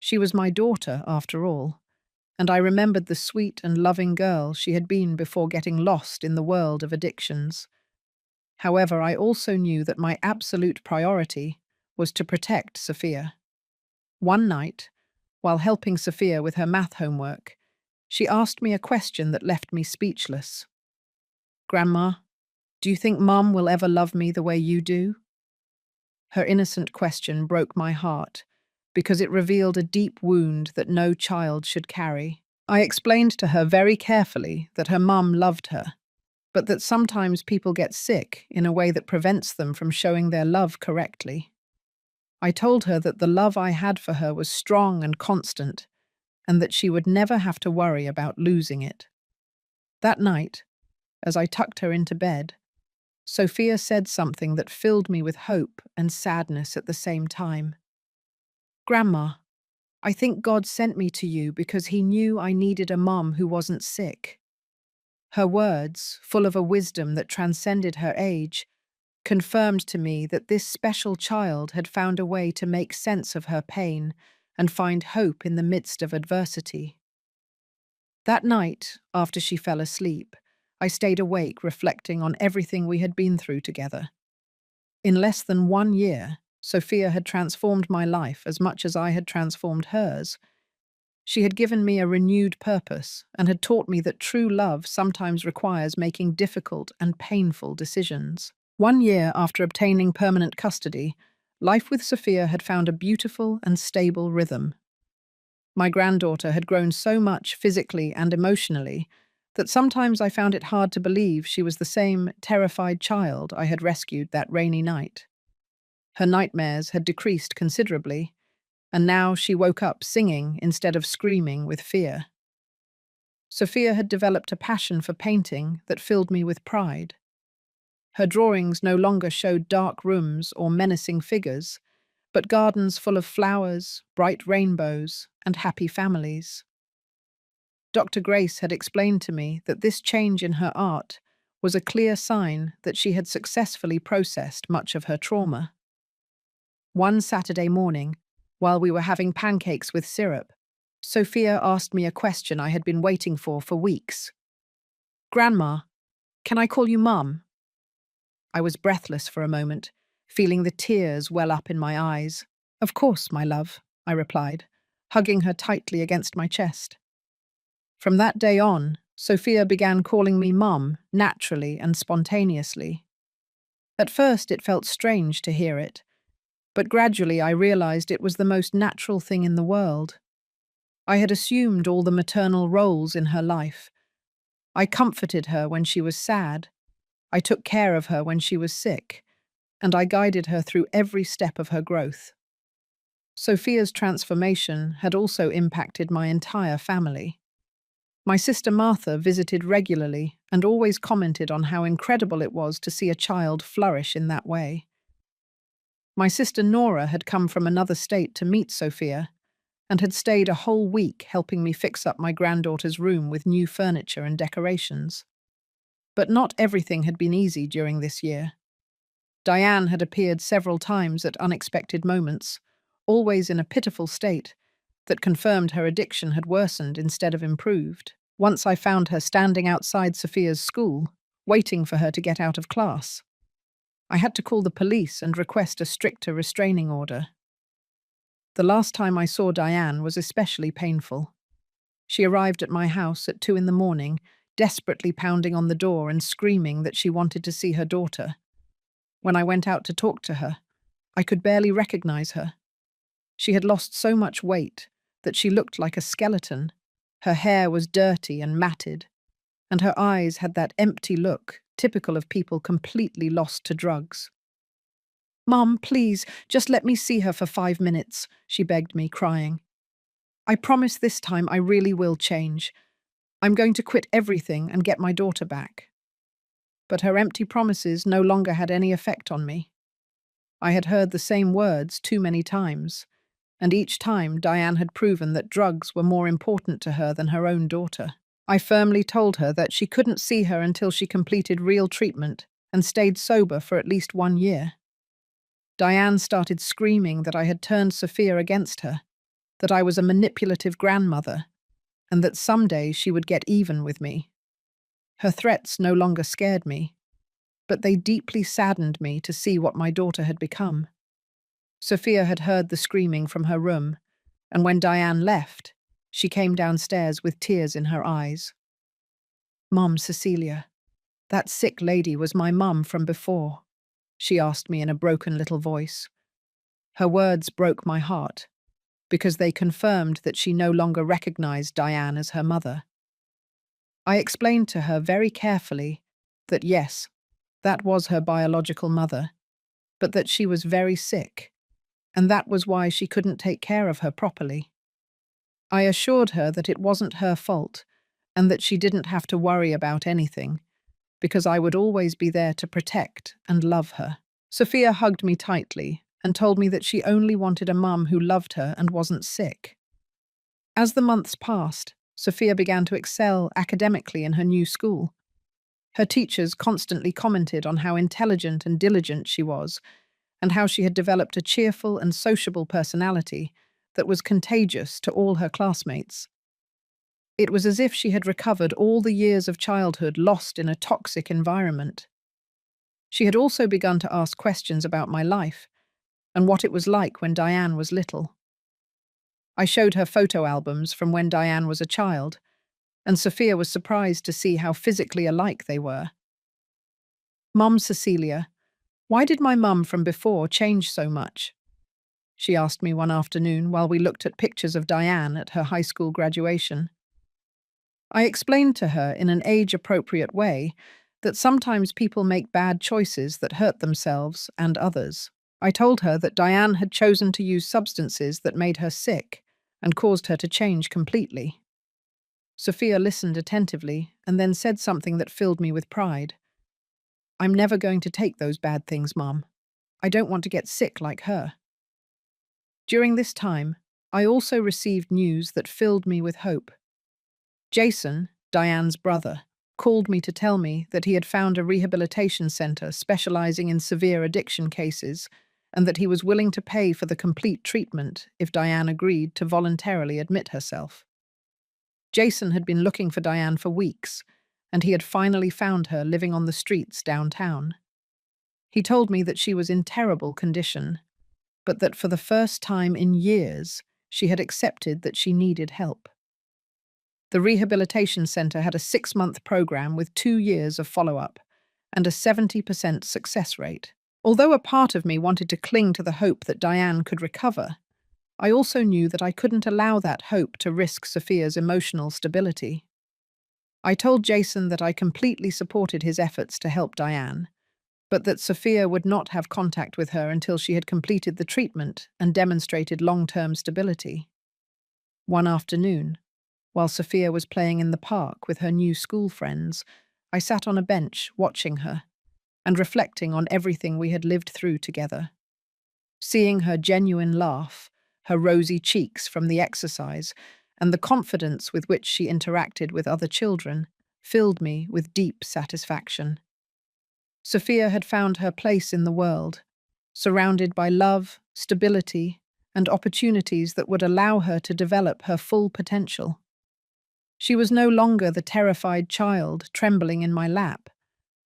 She was my daughter, after all, and I remembered the sweet and loving girl she had been before getting lost in the world of addictions. However, I also knew that my absolute priority was to protect Sophia. One night, while helping Sophia with her math homework, she asked me a question that left me speechless. "Grandma, do you think Mum will ever love me the way you do?" Her innocent question broke my heart because it revealed a deep wound that no child should carry. I explained to her very carefully that her mum loved her, but that sometimes people get sick in a way that prevents them from showing their love correctly. I told her that the love I had for her was strong and constant, and that she would never have to worry about losing it. That night, as I tucked her into bed, Sophia said something that filled me with hope and sadness at the same time. "Grandma, I think God sent me to you because he knew I needed a mom who wasn't sick." Her words, full of a wisdom that transcended her age, confirmed to me that this special child had found a way to make sense of her pain and find hope in the midst of adversity. That night, after she fell asleep, I stayed awake reflecting on everything we had been through together. In less than 1 year, Sophia had transformed my life as much as I had transformed hers. She had given me a renewed purpose and had taught me that true love sometimes requires making difficult and painful decisions. 1 year after obtaining permanent custody, life with Sophia had found a beautiful and stable rhythm. My granddaughter had grown so much physically and emotionally that sometimes I found it hard to believe she was the same terrified child I had rescued that rainy night. Her nightmares had decreased considerably, and now she woke up singing instead of screaming with fear. Sophia had developed a passion for painting that filled me with pride. Her drawings no longer showed dark rooms or menacing figures, but gardens full of flowers, bright rainbows, and happy families. Dr. Grace had explained to me that this change in her art was a clear sign that she had successfully processed much of her trauma. One Saturday morning, while we were having pancakes with syrup, Sophia asked me a question I had been waiting for weeks. "Grandma, can I call you Mum?" I was breathless for a moment, feeling the tears well up in my eyes. "Of course, my love," I replied, hugging her tightly against my chest. From that day on, Sophia began calling me Mum, naturally and spontaneously. At first it felt strange to hear it, but gradually I realized it was the most natural thing in the world. I had assumed all the maternal roles in her life. I comforted her when she was sad, I took care of her when she was sick, and I guided her through every step of her growth. Sophia's transformation had also impacted my entire family. My sister Martha visited regularly and always commented on how incredible it was to see a child flourish in that way. My sister Nora had come from another state to meet Sophia and had stayed a whole week helping me fix up my granddaughter's room with new furniture and decorations. But not everything had been easy during this year. Diane had appeared several times at unexpected moments, always in a pitiful state that confirmed her addiction had worsened instead of improved. Once I found her standing outside Sophia's school, waiting for her to get out of class. I had to call the police and request a stricter restraining order. The last time I saw Diane was especially painful. She arrived at my house at 2 in the morning, desperately pounding on the door and screaming that she wanted to see her daughter. When I went out to talk to her, I could barely recognize her. She had lost so much weight that she looked like a skeleton. Her hair was dirty and matted, and her eyes had that empty look typical of people completely lost to drugs. "Mum, please, just let me see her for 5 minutes," she begged me, crying. "I promise this time I really will change. I'm going to quit everything and get my daughter back." But her empty promises no longer had any effect on me. I had heard the same words too many times, and each time Diane had proven that drugs were more important to her than her own daughter. I firmly told her that she couldn't see her until she completed real treatment and stayed sober for at least 1 year. Diane started screaming that I had turned Sophia against her, that I was a manipulative grandmother, and that someday she would get even with me. Her threats no longer scared me, but they deeply saddened me to see what my daughter had become. Sophia had heard the screaming from her room, and when Diane left, she came downstairs with tears in her eyes. "Mum, Cecilia, that sick lady was my mum from before," she asked me in a broken little voice. Her words broke my heart, because they confirmed that she no longer recognized Diane as her mother. I explained to her very carefully that yes, that was her biological mother, but that she was very sick, and that was why she couldn't take care of her properly. I assured her that it wasn't her fault, and that she didn't have to worry about anything, because I would always be there to protect and love her. Sophia hugged me tightly and told me that she only wanted a mum who loved her and wasn't sick. As the months passed, Sophia began to excel academically in her new school. Her teachers constantly commented on how intelligent and diligent she was, and how she had developed a cheerful and sociable personality that was contagious to all her classmates. It was as if she had recovered all the years of childhood lost in a toxic environment. She had also begun to ask questions about my life and what it was like when Diane was little. I showed her photo albums from when Diane was a child, and Sophia was surprised to see how physically alike they were. "Mum, Cecilia, why did my mum from before change so much?" she asked me one afternoon while we looked at pictures of Diane at her high school graduation. I explained to her in an age-appropriate way that sometimes people make bad choices that hurt themselves and others. I told her that Diane had chosen to use substances that made her sick and caused her to change completely. Sophia listened attentively and then said something that filled me with pride. "I'm never going to take those bad things, Mum. I don't want to get sick like her." During this time, I also received news that filled me with hope. Jason, Diane's brother, called me to tell me that he had found a rehabilitation center specializing in severe addiction cases and that he was willing to pay for the complete treatment if Diane agreed to voluntarily admit herself. Jason had been looking for Diane for weeks, and he had finally found her living on the streets downtown. He told me that she was in terrible condition, but that for the first time in years, she had accepted that she needed help. The rehabilitation center had a 6-month program with 2 years of follow-up and a 70% success rate. Although a part of me wanted to cling to the hope that Diane could recover, I also knew that I couldn't allow that hope to risk Sophia's emotional stability. I told Jason that I completely supported his efforts to help Diane, but that Sophia would not have contact with her until she had completed the treatment and demonstrated long-term stability. One afternoon, while Sophia was playing in the park with her new school friends, I sat on a bench watching her and reflecting on everything we had lived through together. Seeing her genuine laugh, her rosy cheeks from the exercise, and the confidence with which she interacted with other children filled me with deep satisfaction. Sophia had found her place in the world, surrounded by love, stability, and opportunities that would allow her to develop her full potential. She was no longer the terrified child trembling in my lap,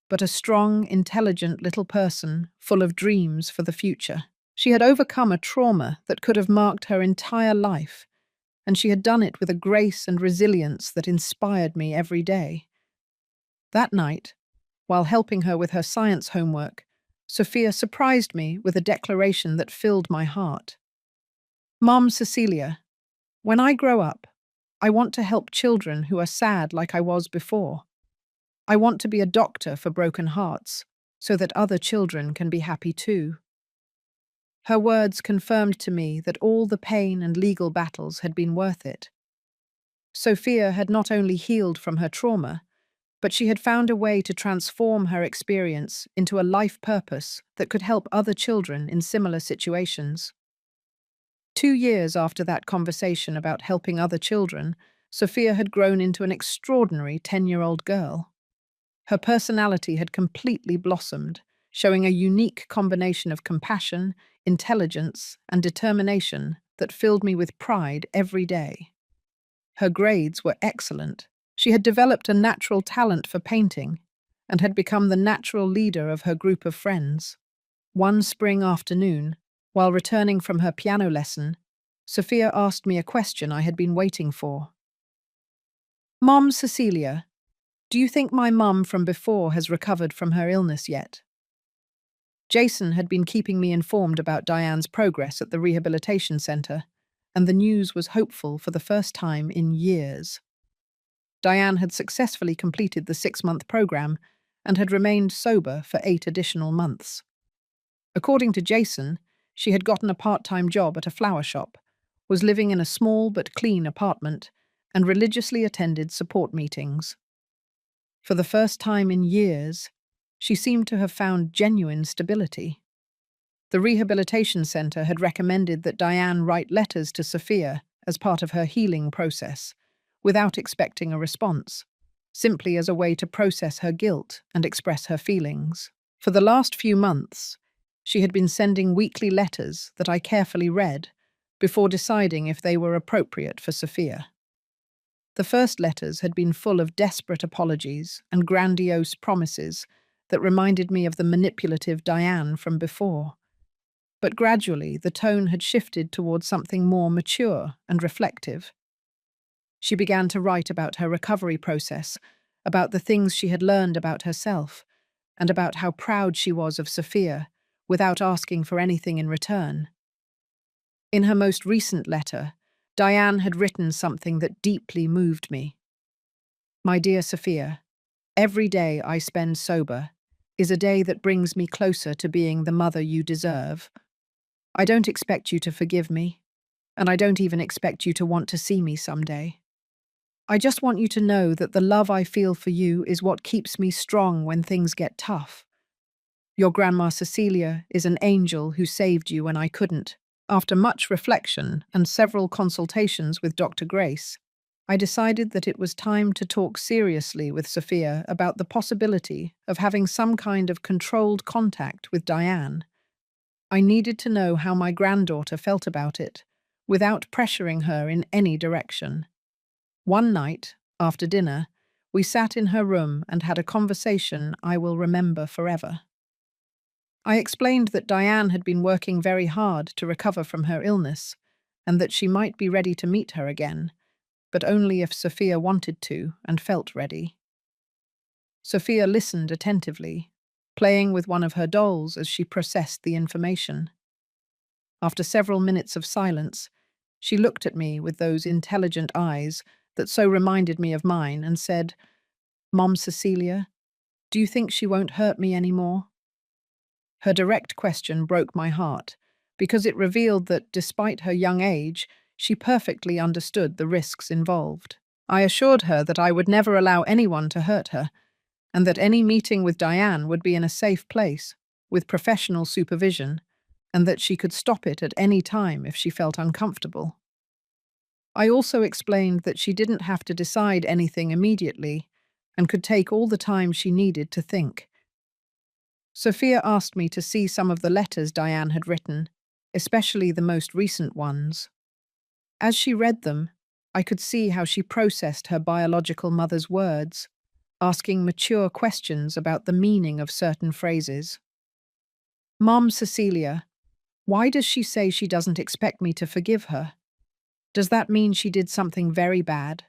but a strong, intelligent little person full of dreams for the future. She had overcome a trauma that could have marked her entire life, and she had done it with a grace and resilience that inspired me every day. That night, while helping her with her science homework, Sophia surprised me with a declaration that filled my heart. "Mom Cecilia, when I grow up, I want to help children who are sad like I was before. I want to be a doctor for broken hearts, so that other children can be happy too." Her words confirmed to me that all the pain and legal battles had been worth it. Sophia had not only healed from her trauma, but she had found a way to transform her experience into a life purpose that could help other children in similar situations. 2 years after that conversation about helping other children, Sophia had grown into an extraordinary 10-year-old girl. Her personality had completely blossomed, showing a unique combination of compassion, intelligence, and determination that filled me with pride every day. Her grades were excellent. She had developed a natural talent for painting and had become the natural leader of her group of friends. One spring afternoon, while returning from her piano lesson, Sophia asked me a question I had been waiting for. "Mom Cecilia, do you think my mum from before has recovered from her illness yet?" Jason had been keeping me informed about Diane's progress at the rehabilitation center, and the news was hopeful for the first time in years. Diane had successfully completed the 6-month program and had remained sober for 8 additional months. According to Jason, she had gotten a part-time job at a flower shop, was living in a small but clean apartment, and religiously attended support meetings. For the first time in years, she seemed to have found genuine stability. The rehabilitation center had recommended that Diane write letters to Sophia as part of her healing process, without expecting a response, simply as a way to process her guilt and express her feelings. For the last few months, she had been sending weekly letters that I carefully read before deciding if they were appropriate for Sophia. The first letters had been full of desperate apologies and grandiose promises that reminded me of the manipulative Diane from before. But gradually, the tone had shifted towards something more mature and reflective. She began to write about her recovery process, about the things she had learned about herself, and about how proud she was of Sophia, without asking for anything in return. In her most recent letter, Diane had written something that deeply moved me. "My dear Sophia, every day I spend sober is a day that brings me closer to being the mother you deserve. I don't expect you to forgive me, and I don't even expect you to want to see me someday. I just want you to know that the love I feel for you is what keeps me strong when things get tough. Your Grandma Cecilia is an angel who saved you when I couldn't." After much reflection and several consultations with Dr. Grace, I decided that it was time to talk seriously with Sophia about the possibility of having some kind of controlled contact with Diane. I needed to know how my granddaughter felt about it, without pressuring her in any direction. One night, after dinner, we sat in her room and had a conversation I will remember forever. I explained that Diane had been working very hard to recover from her illness, and that she might be ready to meet her again, but only if Sophia wanted to and felt ready. Sophia listened attentively, playing with one of her dolls as she processed the information. After several minutes of silence, she looked at me with those intelligent eyes that so reminded me of mine and said, "Mom Cecilia, do you think she won't hurt me anymore?" Her direct question broke my heart, because it revealed that, despite her young age, she perfectly understood the risks involved. I assured her that I would never allow anyone to hurt her, and that any meeting with Diane would be in a safe place, with professional supervision, and that she could stop it at any time if she felt uncomfortable. I also explained that she didn't have to decide anything immediately, and could take all the time she needed to think. Sophia asked me to see some of the letters Diane had written, especially the most recent ones. As she read them, I could see how she processed her biological mother's words, asking mature questions about the meaning of certain phrases. "Mom Cecilia, why does she say she doesn't expect me to forgive her? Does that mean she did something very bad?"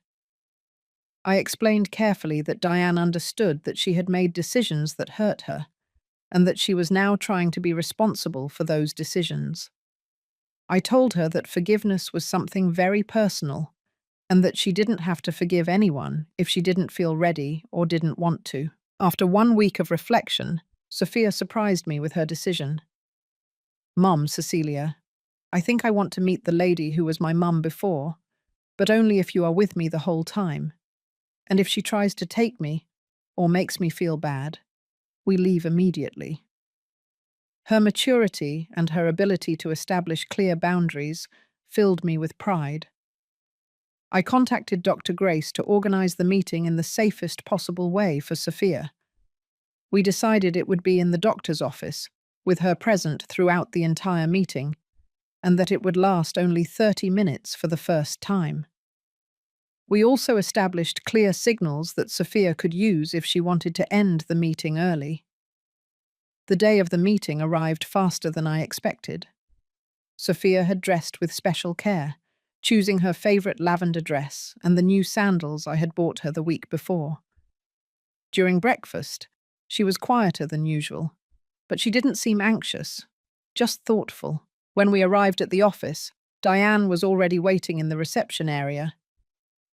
I explained carefully that Diane understood that she had made decisions that hurt her, and that she was now trying to be responsible for those decisions. I told her that forgiveness was something very personal, and that she didn't have to forgive anyone if she didn't feel ready or didn't want to. After 1 week of reflection, Sophia surprised me with her decision. "Mom, Cecilia, I think I want to meet the lady who was my mum before, but only if you are with me the whole time. And if she tries to take me, or makes me feel bad, we leave immediately." Her maturity and her ability to establish clear boundaries filled me with pride. I contacted Dr. Grace to organize the meeting in the safest possible way for Sophia. We decided it would be in the doctor's office, with her present throughout the entire meeting, and that it would last only 30 minutes for the first time. We also established clear signals that Sophia could use if she wanted to end the meeting early. The day of the meeting arrived faster than I expected. Sophia had dressed with special care, choosing her favorite lavender dress and the new sandals I had bought her the week before. During breakfast, she was quieter than usual, but she didn't seem anxious, just thoughtful. When we arrived at the office, Diane was already waiting in the reception area.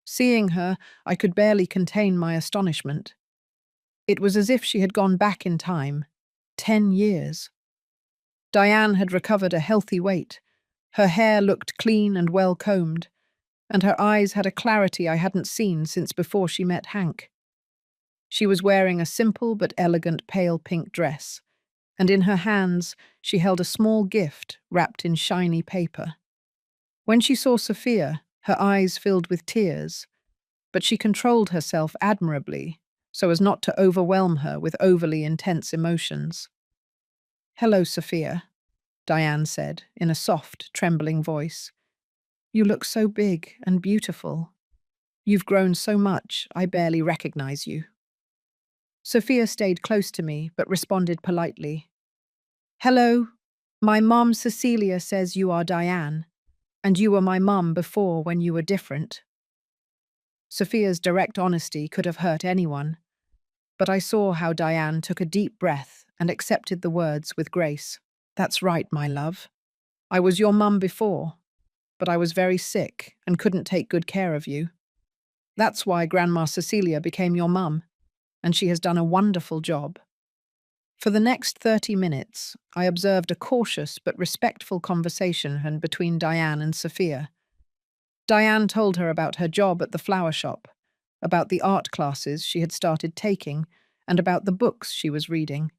Seeing her, I could barely contain my astonishment. It was as if she had gone back in time, 10 years. Diane had recovered a healthy weight. Her hair looked clean and well combed, and her eyes had a clarity I hadn't seen since before she met Hank. She was wearing a simple but elegant pale pink dress, and in her hands she held a small gift wrapped in shiny paper. When she saw Sophia, her eyes filled with tears, but she controlled herself admirably so as not to overwhelm her with overly intense emotions. "Hello, Sophia," Diane said in a soft, trembling voice. "You look so big and beautiful. You've grown so much, I barely recognize you." Sophia stayed close to me, but responded politely. "Hello, my mom Cecilia says you are Diane, and you were my mum before when you were different." Sophia's direct honesty could have hurt anyone, but I saw how Diane took a deep breath and accepted the words with grace. "That's right, my love. I was your mum before, but I was very sick and couldn't take good care of you. That's why Grandma Cecilia became your mum, and she has done a wonderful job." For the next 30 minutes, I observed a cautious but respectful conversation between Diane and Sophia. Diane told her about her job at the flower shop, about the art classes she had started taking, and about the books she was reading.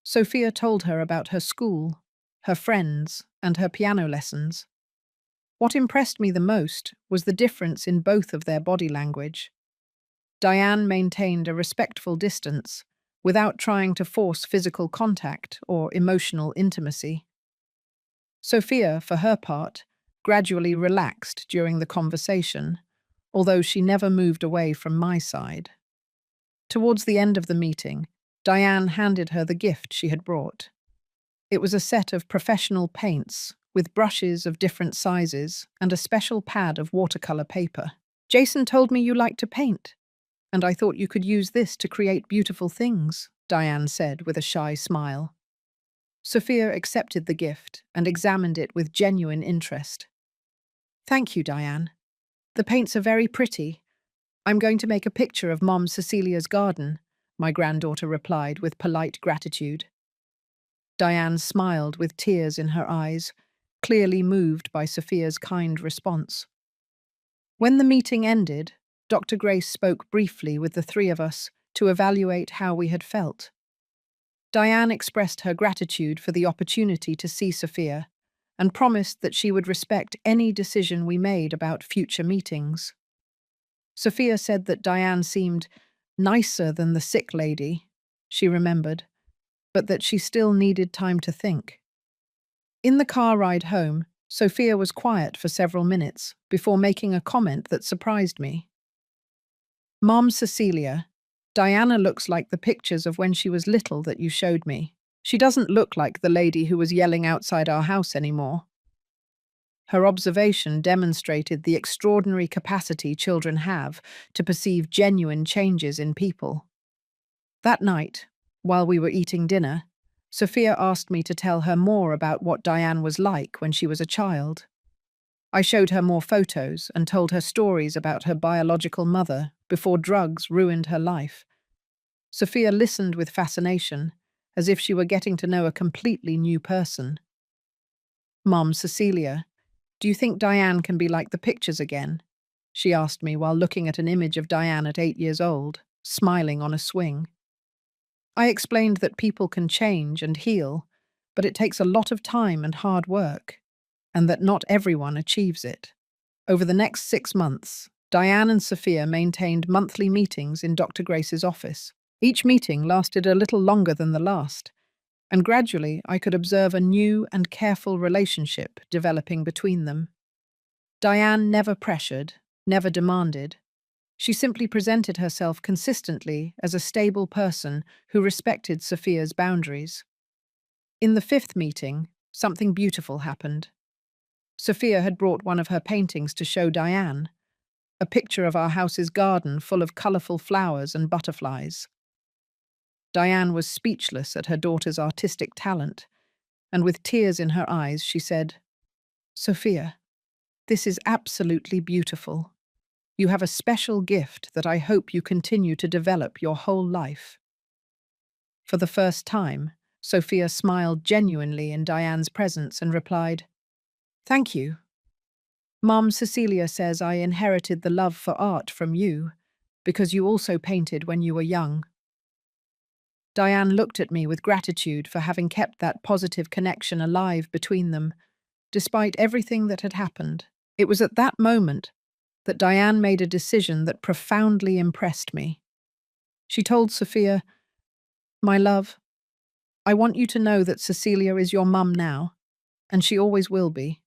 Sophia told her about her school, her friends, and her piano lessons. What impressed me the most was the difference in both of their body language. Diane maintained a respectful distance without trying to force physical contact or emotional intimacy. Sophia, for her part, gradually relaxed during the conversation, although she never moved away from my side. Towards the end of the meeting, Diane handed her the gift she had brought. It was a set of professional paints with brushes of different sizes and a special pad of watercolor paper. "Jason told me you like to paint, and I thought you could use this to create beautiful things," Diane said with a shy smile. Sophia accepted the gift and examined it with genuine interest. "Thank you, Diane. The paints are very pretty. I'm going to make a picture of Mom Cecilia's garden," my granddaughter replied with polite gratitude. Diane smiled with tears in her eyes, clearly moved by Sophia's kind response. When the meeting ended, Dr. Grace spoke briefly with the three of us to evaluate how we had felt. Diane expressed her gratitude for the opportunity to see Sophia and promised that she would respect any decision we made about future meetings. Sophia said that Diane seemed nicer than the sick lady, she remembered, but that she still needed time to think. In the car ride home, Sophia was quiet for several minutes before making a comment that surprised me. "Mom Cecilia, Diana looks like the pictures of when she was little that you showed me. She doesn't look like the lady who was yelling outside our house anymore." Her observation demonstrated the extraordinary capacity children have to perceive genuine changes in people. That night, while we were eating dinner, Sophia asked me to tell her more about what Diane was like when she was a child. I showed her more photos and told her stories about her biological mother before drugs ruined her life. Sophia listened with fascination, as if she were getting to know a completely new person. "Mom Cecilia, do you think Diane can be like the pictures again?" she asked me while looking at an image of Diane at 8 years old, smiling on a swing. I explained that people can change and heal, but it takes a lot of time and hard work, and that not everyone achieves it. Over the next 6 months, Diane and Sophia maintained monthly meetings in Dr. Grace's office. Each meeting lasted a little longer than the last, and gradually I could observe a new and careful relationship developing between them. Diane never pressured, never demanded. She simply presented herself consistently as a stable person who respected Sophia's boundaries. In the 5th meeting, something beautiful happened. Sophia had brought one of her paintings to show Diane, a picture of our house's garden full of colourful flowers and butterflies. Diane was speechless at her daughter's artistic talent, and with tears in her eyes, she said, "Sophia, this is absolutely beautiful. You have a special gift that I hope you continue to develop your whole life." For the first time, Sophia smiled genuinely in Diane's presence and replied, "Thank you. Mom Cecilia says I inherited the love for art from you, because you also painted when you were young." Diane looked at me with gratitude for having kept that positive connection alive between them, despite everything that had happened. It was at that moment that Diane made a decision that profoundly impressed me. She told Sophia, "My love, I want you to know that Cecilia is your mum now, and she always will be.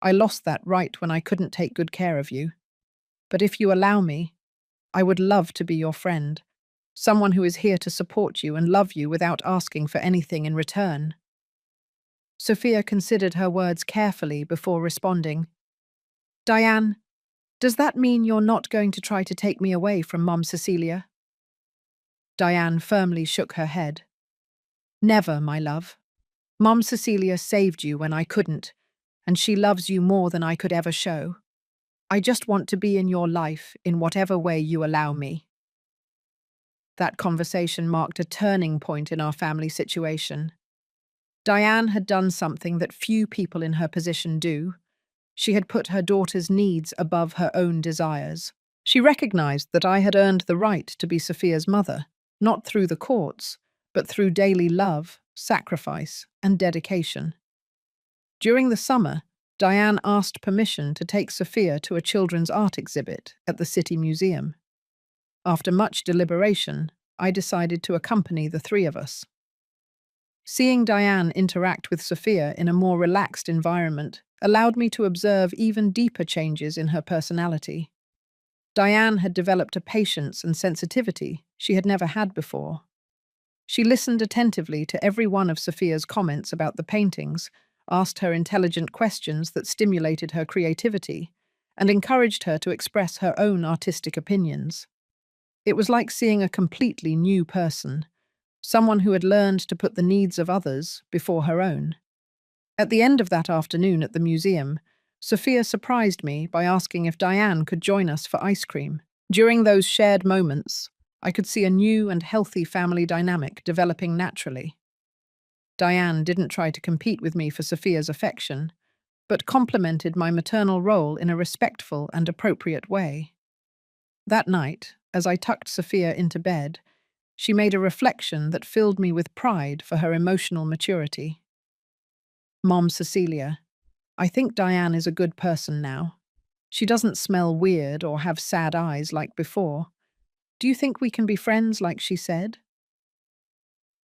I lost that right when I couldn't take good care of you. But if you allow me, I would love to be your friend, someone who is here to support you and love you without asking for anything in return." Sophia considered her words carefully before responding, "Diane, does that mean you're not going to try to take me away from Mom Cecilia?" Diane firmly shook her head. "Never, my love. Mom Cecilia saved you when I couldn't, and she loves you more than I could ever show. I just want to be in your life in whatever way you allow me." That conversation marked a turning point in our family situation. Diane had done something that few people in her position do. She had put her daughter's needs above her own desires. She recognized that I had earned the right to be Sophia's mother, not through the courts, but through daily love, sacrifice, and dedication. During the summer, Diane asked permission to take Sophia to a children's art exhibit at the City Museum. After much deliberation, I decided to accompany the three of us. Seeing Diane interact with Sophia in a more relaxed environment allowed me to observe even deeper changes in her personality. Diane had developed a patience and sensitivity she had never had before. She listened attentively to every one of Sophia's comments about the paintings, asked her intelligent questions that stimulated her creativity, and encouraged her to express her own artistic opinions. It was like seeing a completely new person, someone who had learned to put the needs of others before her own. At the end of that afternoon at the museum, Sophia surprised me by asking if Diane could join us for ice cream. During those shared moments, I could see a new and healthy family dynamic developing naturally. Diane didn't try to compete with me for Sophia's affection, but complimented my maternal role in a respectful and appropriate way. That night, as I tucked Sophia into bed, she made a reflection that filled me with pride for her emotional maturity. Mom Cecilia, I think Diane is a good person now. She doesn't smell weird or have sad eyes like before. Do you think we can be friends like she said?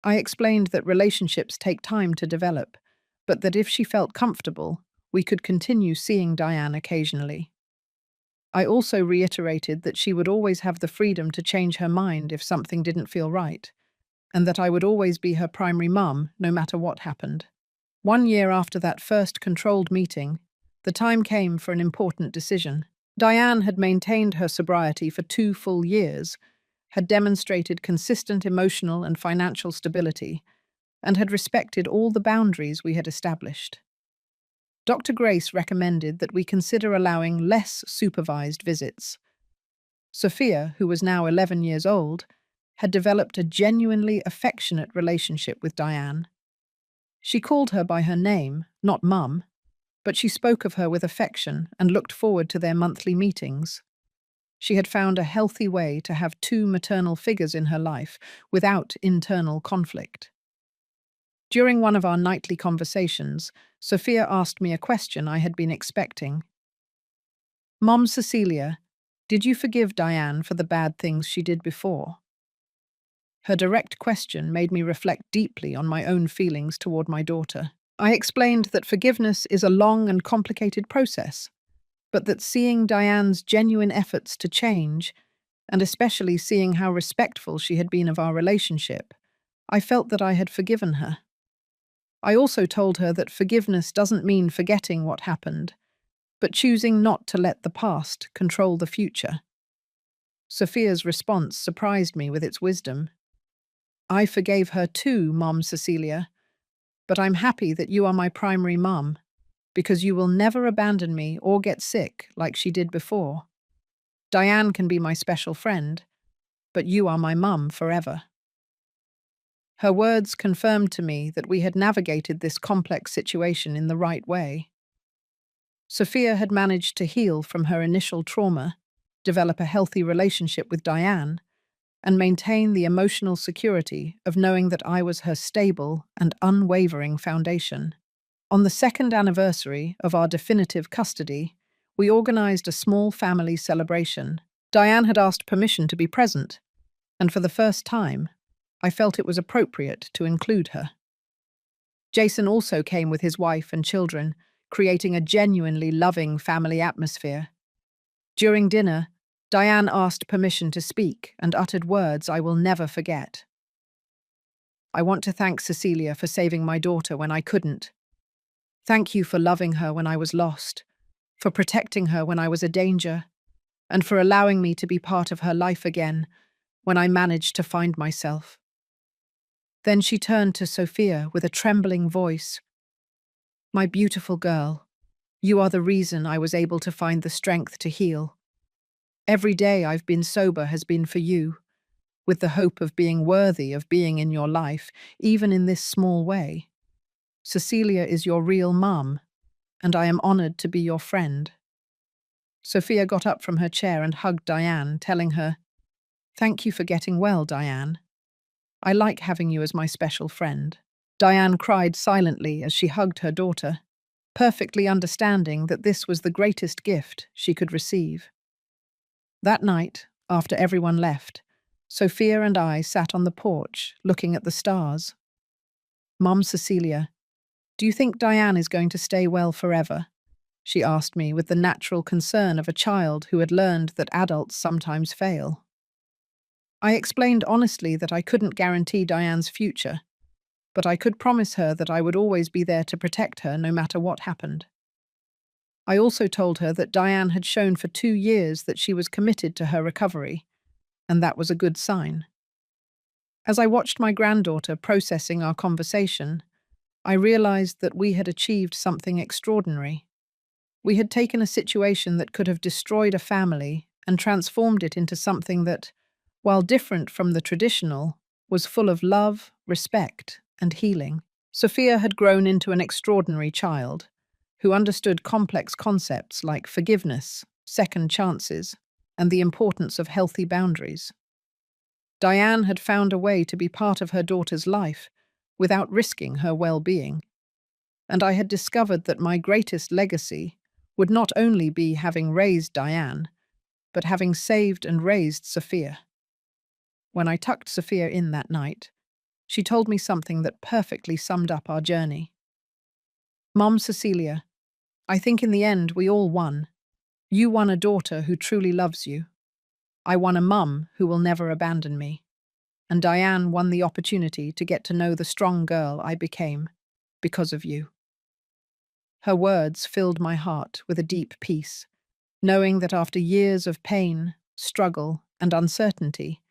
I explained that relationships take time to develop, but that if she felt comfortable, we could continue seeing Diane occasionally. I also reiterated that she would always have the freedom to change her mind if something didn't feel right, and that I would always be her primary mum, no matter what happened. 1 year after that first controlled meeting, the time came for an important decision. Diane had maintained her sobriety for 2 full years, had demonstrated consistent emotional and financial stability, and had respected all the boundaries we had established. Dr. Grace recommended that we consider allowing less supervised visits. Sophia, who was now 11 years old, had developed a genuinely affectionate relationship with Diane. She called her by her name, not Mum, but she spoke of her with affection and looked forward to their monthly meetings. She had found a healthy way to have 2 maternal figures in her life without internal conflict. During one of our nightly conversations, Sophia asked me a question I had been expecting. Mom Cecilia, did you forgive Diane for the bad things she did before? Her direct question made me reflect deeply on my own feelings toward my daughter. I explained that forgiveness is a long and complicated process, but that seeing Diane's genuine efforts to change, and especially seeing how respectful she had been of our relationship, I felt that I had forgiven her. I also told her that forgiveness doesn't mean forgetting what happened, but choosing not to let the past control the future. Sophia's response surprised me with its wisdom. I forgave her too, Mom Cecilia, but I'm happy that you are my primary mom, because you will never abandon me or get sick like she did before. Diane can be my special friend, but you are my mum forever. Her words confirmed to me that we had navigated this complex situation in the right way. Sophia had managed to heal from her initial trauma, develop a healthy relationship with Diane, and maintain the emotional security of knowing that I was her stable and unwavering foundation. On the 2nd anniversary of our definitive custody, we organized a small family celebration. Diane had asked permission to be present, and for the first time, I felt it was appropriate to include her. Jason also came with his wife and children, creating a genuinely loving family atmosphere. During dinner, Diane asked permission to speak and uttered words I will never forget. I want to thank Cecilia for saving my daughter when I couldn't. Thank you for loving her when I was lost, for protecting her when I was a danger, and for allowing me to be part of her life again when I managed to find myself. Then she turned to Sophia with a trembling voice. My beautiful girl, you are the reason I was able to find the strength to heal. Every day I've been sober has been for you, with the hope of being worthy of being in your life, even in this small way. Cecilia is your real mum, and I am honored to be your friend. Sophia got up from her chair and hugged Diane, telling her, Thank you for getting well, Diane. I like having you as my special friend. Diane cried silently as she hugged her daughter. perfectly understanding that this was the greatest gift she could receive. That night, after everyone left, Sophia and I sat on the porch, looking at the stars. "Mum Cecilia, do you think Diane is going to stay well forever?" she asked me with the natural concern of a child who had learned that adults sometimes fail. I explained honestly that I couldn't guarantee Diane's future, but I could promise her that I would always be there to protect her no matter what happened. I also told her that Diane had shown for 2 years that she was committed to her recovery, and that was a good sign. As I watched my granddaughter processing our conversation, I realized that we had achieved something extraordinary. We had taken a situation that could have destroyed a family and transformed it into something that, while different from the traditional, was full of love, respect, and healing. Sophia had grown into an extraordinary child who understood complex concepts like forgiveness, second chances, and the importance of healthy boundaries. Diane had found a way to be part of her daughter's life without risking her well-being, and I had discovered that my greatest legacy would not only be having raised Diane, but having saved and raised Sophia. When I tucked Sophia in that night, she told me something that perfectly summed up our journey. "Mom Cecilia, I think in the end we all won. You won a daughter who truly loves you. I won a mum who will never abandon me. And Diane won the opportunity to get to know the strong girl I became because of you." Her words filled my heart with a deep peace, knowing that after years of pain, struggle, and uncertainty,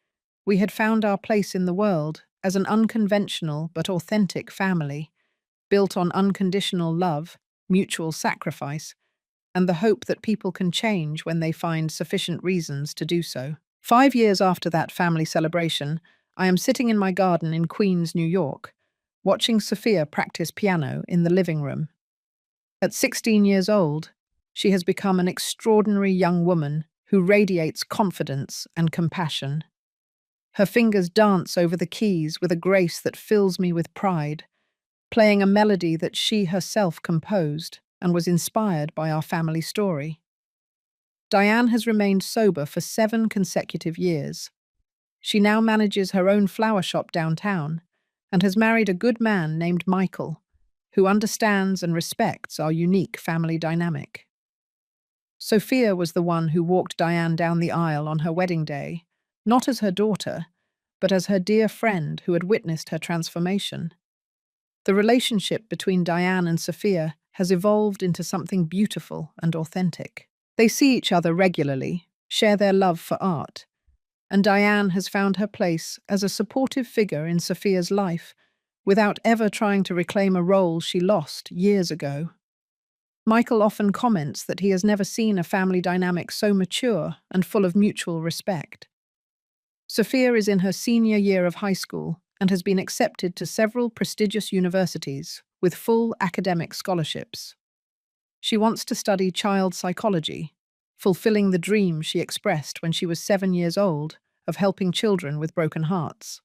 we had found our place in the world as an unconventional but authentic family, built on unconditional love, mutual sacrifice, and the hope that people can change when they find sufficient reasons to do so. 5 years after that family celebration, I am sitting in my garden in Queens, New York, watching Sophia practice piano in the living room. At 16 years old, she has become an extraordinary young woman who radiates confidence and compassion. Her fingers dance over the keys with a grace that fills me with pride, playing a melody that she herself composed and was inspired by our family story. Diane has remained sober for 7 consecutive years. She now manages her own flower shop downtown and has married a good man named Michael, who understands and respects our unique family dynamic. Sophia was the one who walked Diane down the aisle on her wedding day, not as her daughter, but as her dear friend who had witnessed her transformation. The relationship between Diane and Sophia has evolved into something beautiful and authentic. They see each other regularly, share their love for art, and Diane has found her place as a supportive figure in Sophia's life without ever trying to reclaim a role she lost years ago. Michael often comments that he has never seen a family dynamic so mature and full of mutual respect. Sophia is in her senior year of high school and has been accepted to several prestigious universities with full academic scholarships. She wants to study child psychology, fulfilling the dream she expressed when she was 7 years old of helping children with broken hearts.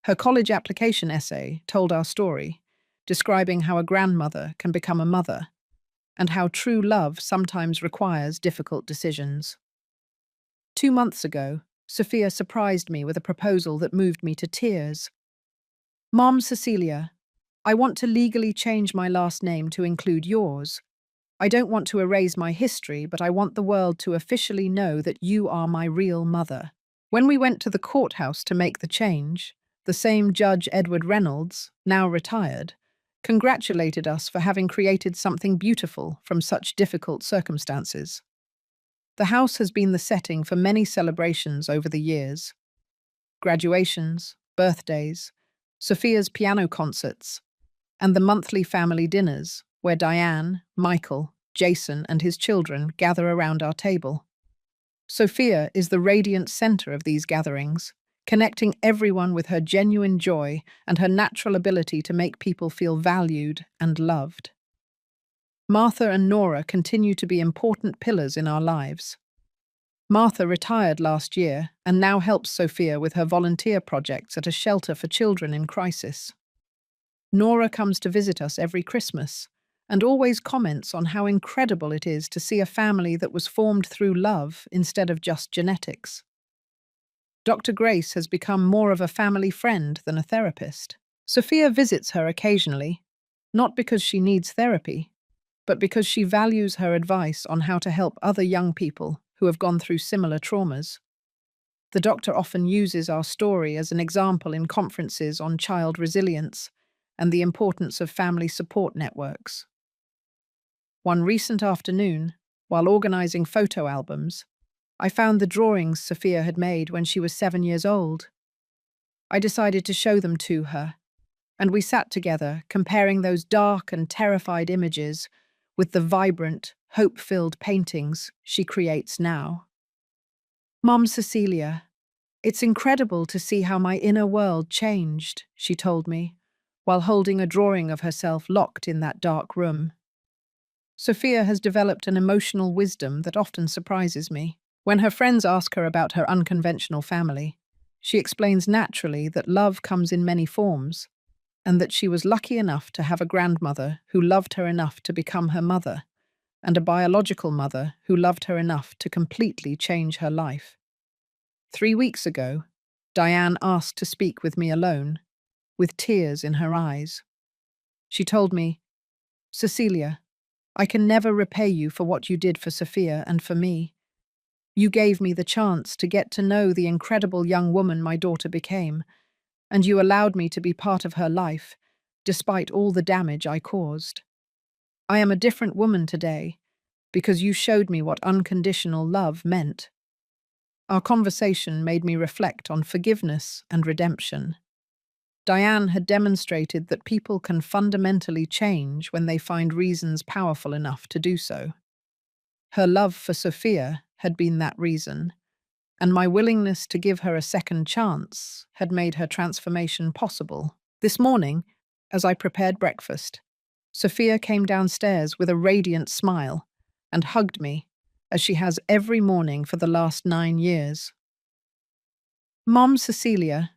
Her college application essay told our story, describing how a grandmother can become a mother, and how true love sometimes requires difficult decisions. 2 months ago, Sophia surprised me with a proposal that moved me to tears. "Mom Cecilia, I want to legally change my last name to include yours. I don't want to erase my history, but I want the world to officially know that you are my real mother." When we went to the courthouse to make the change, the same Judge Edward Reynolds, now retired, congratulated us for having created something beautiful from such difficult circumstances. The house has been the setting for many celebrations over the years. Graduations, birthdays, Sophia's piano concerts, and the monthly family dinners where Diane, Michael, Jason, and his children gather around our table. Sophia is the radiant center of these gatherings, connecting everyone with her genuine joy and her natural ability to make people feel valued and loved. Martha and Nora continue to be important pillars in our lives. Martha retired last year and now helps Sophia with her volunteer projects at a shelter for children in crisis. Nora comes to visit us every Christmas and always comments on how incredible it is to see a family that was formed through love instead of just genetics. Dr. Grace has become more of a family friend than a therapist. Sophia visits her occasionally, not because she needs therapy, but because she values her advice on how to help other young people who have gone through similar traumas. The doctor often uses our story as an example in conferences on child resilience and the importance of family support networks. One recent afternoon, while organizing photo albums, I found the drawings Sophia had made when she was 7 years old. I decided to show them to her, and we sat together, comparing those dark and terrified images with the vibrant, hope-filled paintings she creates now. "Mom Cecilia, it's incredible to see how my inner world changed," she told me, while holding a drawing of herself locked in that dark room. Sophia has developed an emotional wisdom that often surprises me. When her friends ask her about her unconventional family, she explains naturally that love comes in many forms, and that she was lucky enough to have a grandmother who loved her enough to become her mother, and a biological mother who loved her enough to completely change her life. 3 weeks ago, Diane asked to speak with me alone, with tears in her eyes. She told me, "Cecilia, I can never repay you for what you did for Sophia and for me. You gave me the chance to get to know the incredible young woman my daughter became, and you allowed me to be part of her life, despite all the damage I caused. I am a different woman today because you showed me what unconditional love meant." Our conversation made me reflect on forgiveness and redemption. Diane had demonstrated that people can fundamentally change when they find reasons powerful enough to do so. Her love for Sophia had been that reason, and my willingness to give her a second chance had made her transformation possible. This morning, as I prepared breakfast, Sophia came downstairs with a radiant smile and hugged me, as she has every morning for the last 9 years. "Mom Cecilia,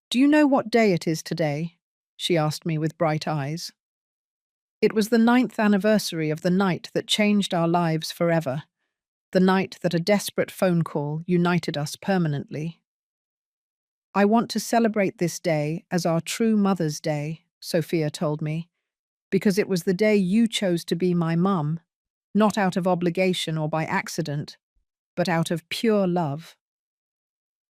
do you know what day it is today?" she asked me with bright eyes. It was the 9th anniversary of the night that changed our lives forever, the night that a desperate phone call united us permanently. "I want to celebrate this day as our true Mother's Day," Sophia told me, "because it was the day you chose to be my mum, not out of obligation or by accident, but out of pure love."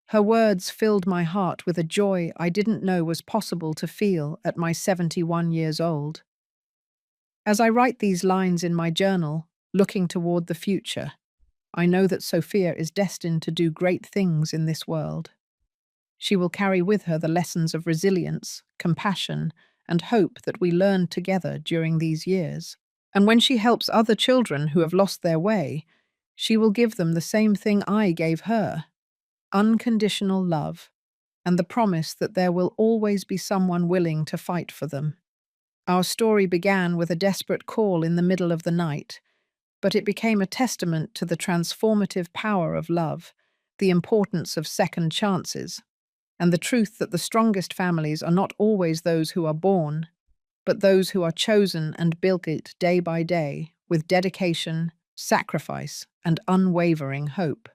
Her words filled my heart with a joy I didn't know was possible to feel at my 71 years old. As I write these lines in my journal, looking toward the future, I know that Sophia is destined to do great things in this world. She will carry with her the lessons of resilience, compassion, and hope that we learned together during these years. And when she helps other children who have lost their way, she will give them the same thing I gave her: unconditional love, and the promise that there will always be someone willing to fight for them. Our story began with a desperate call in the middle of the night, but it became a testament to the transformative power of love, the importance of second chances, and the truth that the strongest families are not always those who are born, but those who are chosen and built it day by day with dedication, sacrifice, and unwavering hope.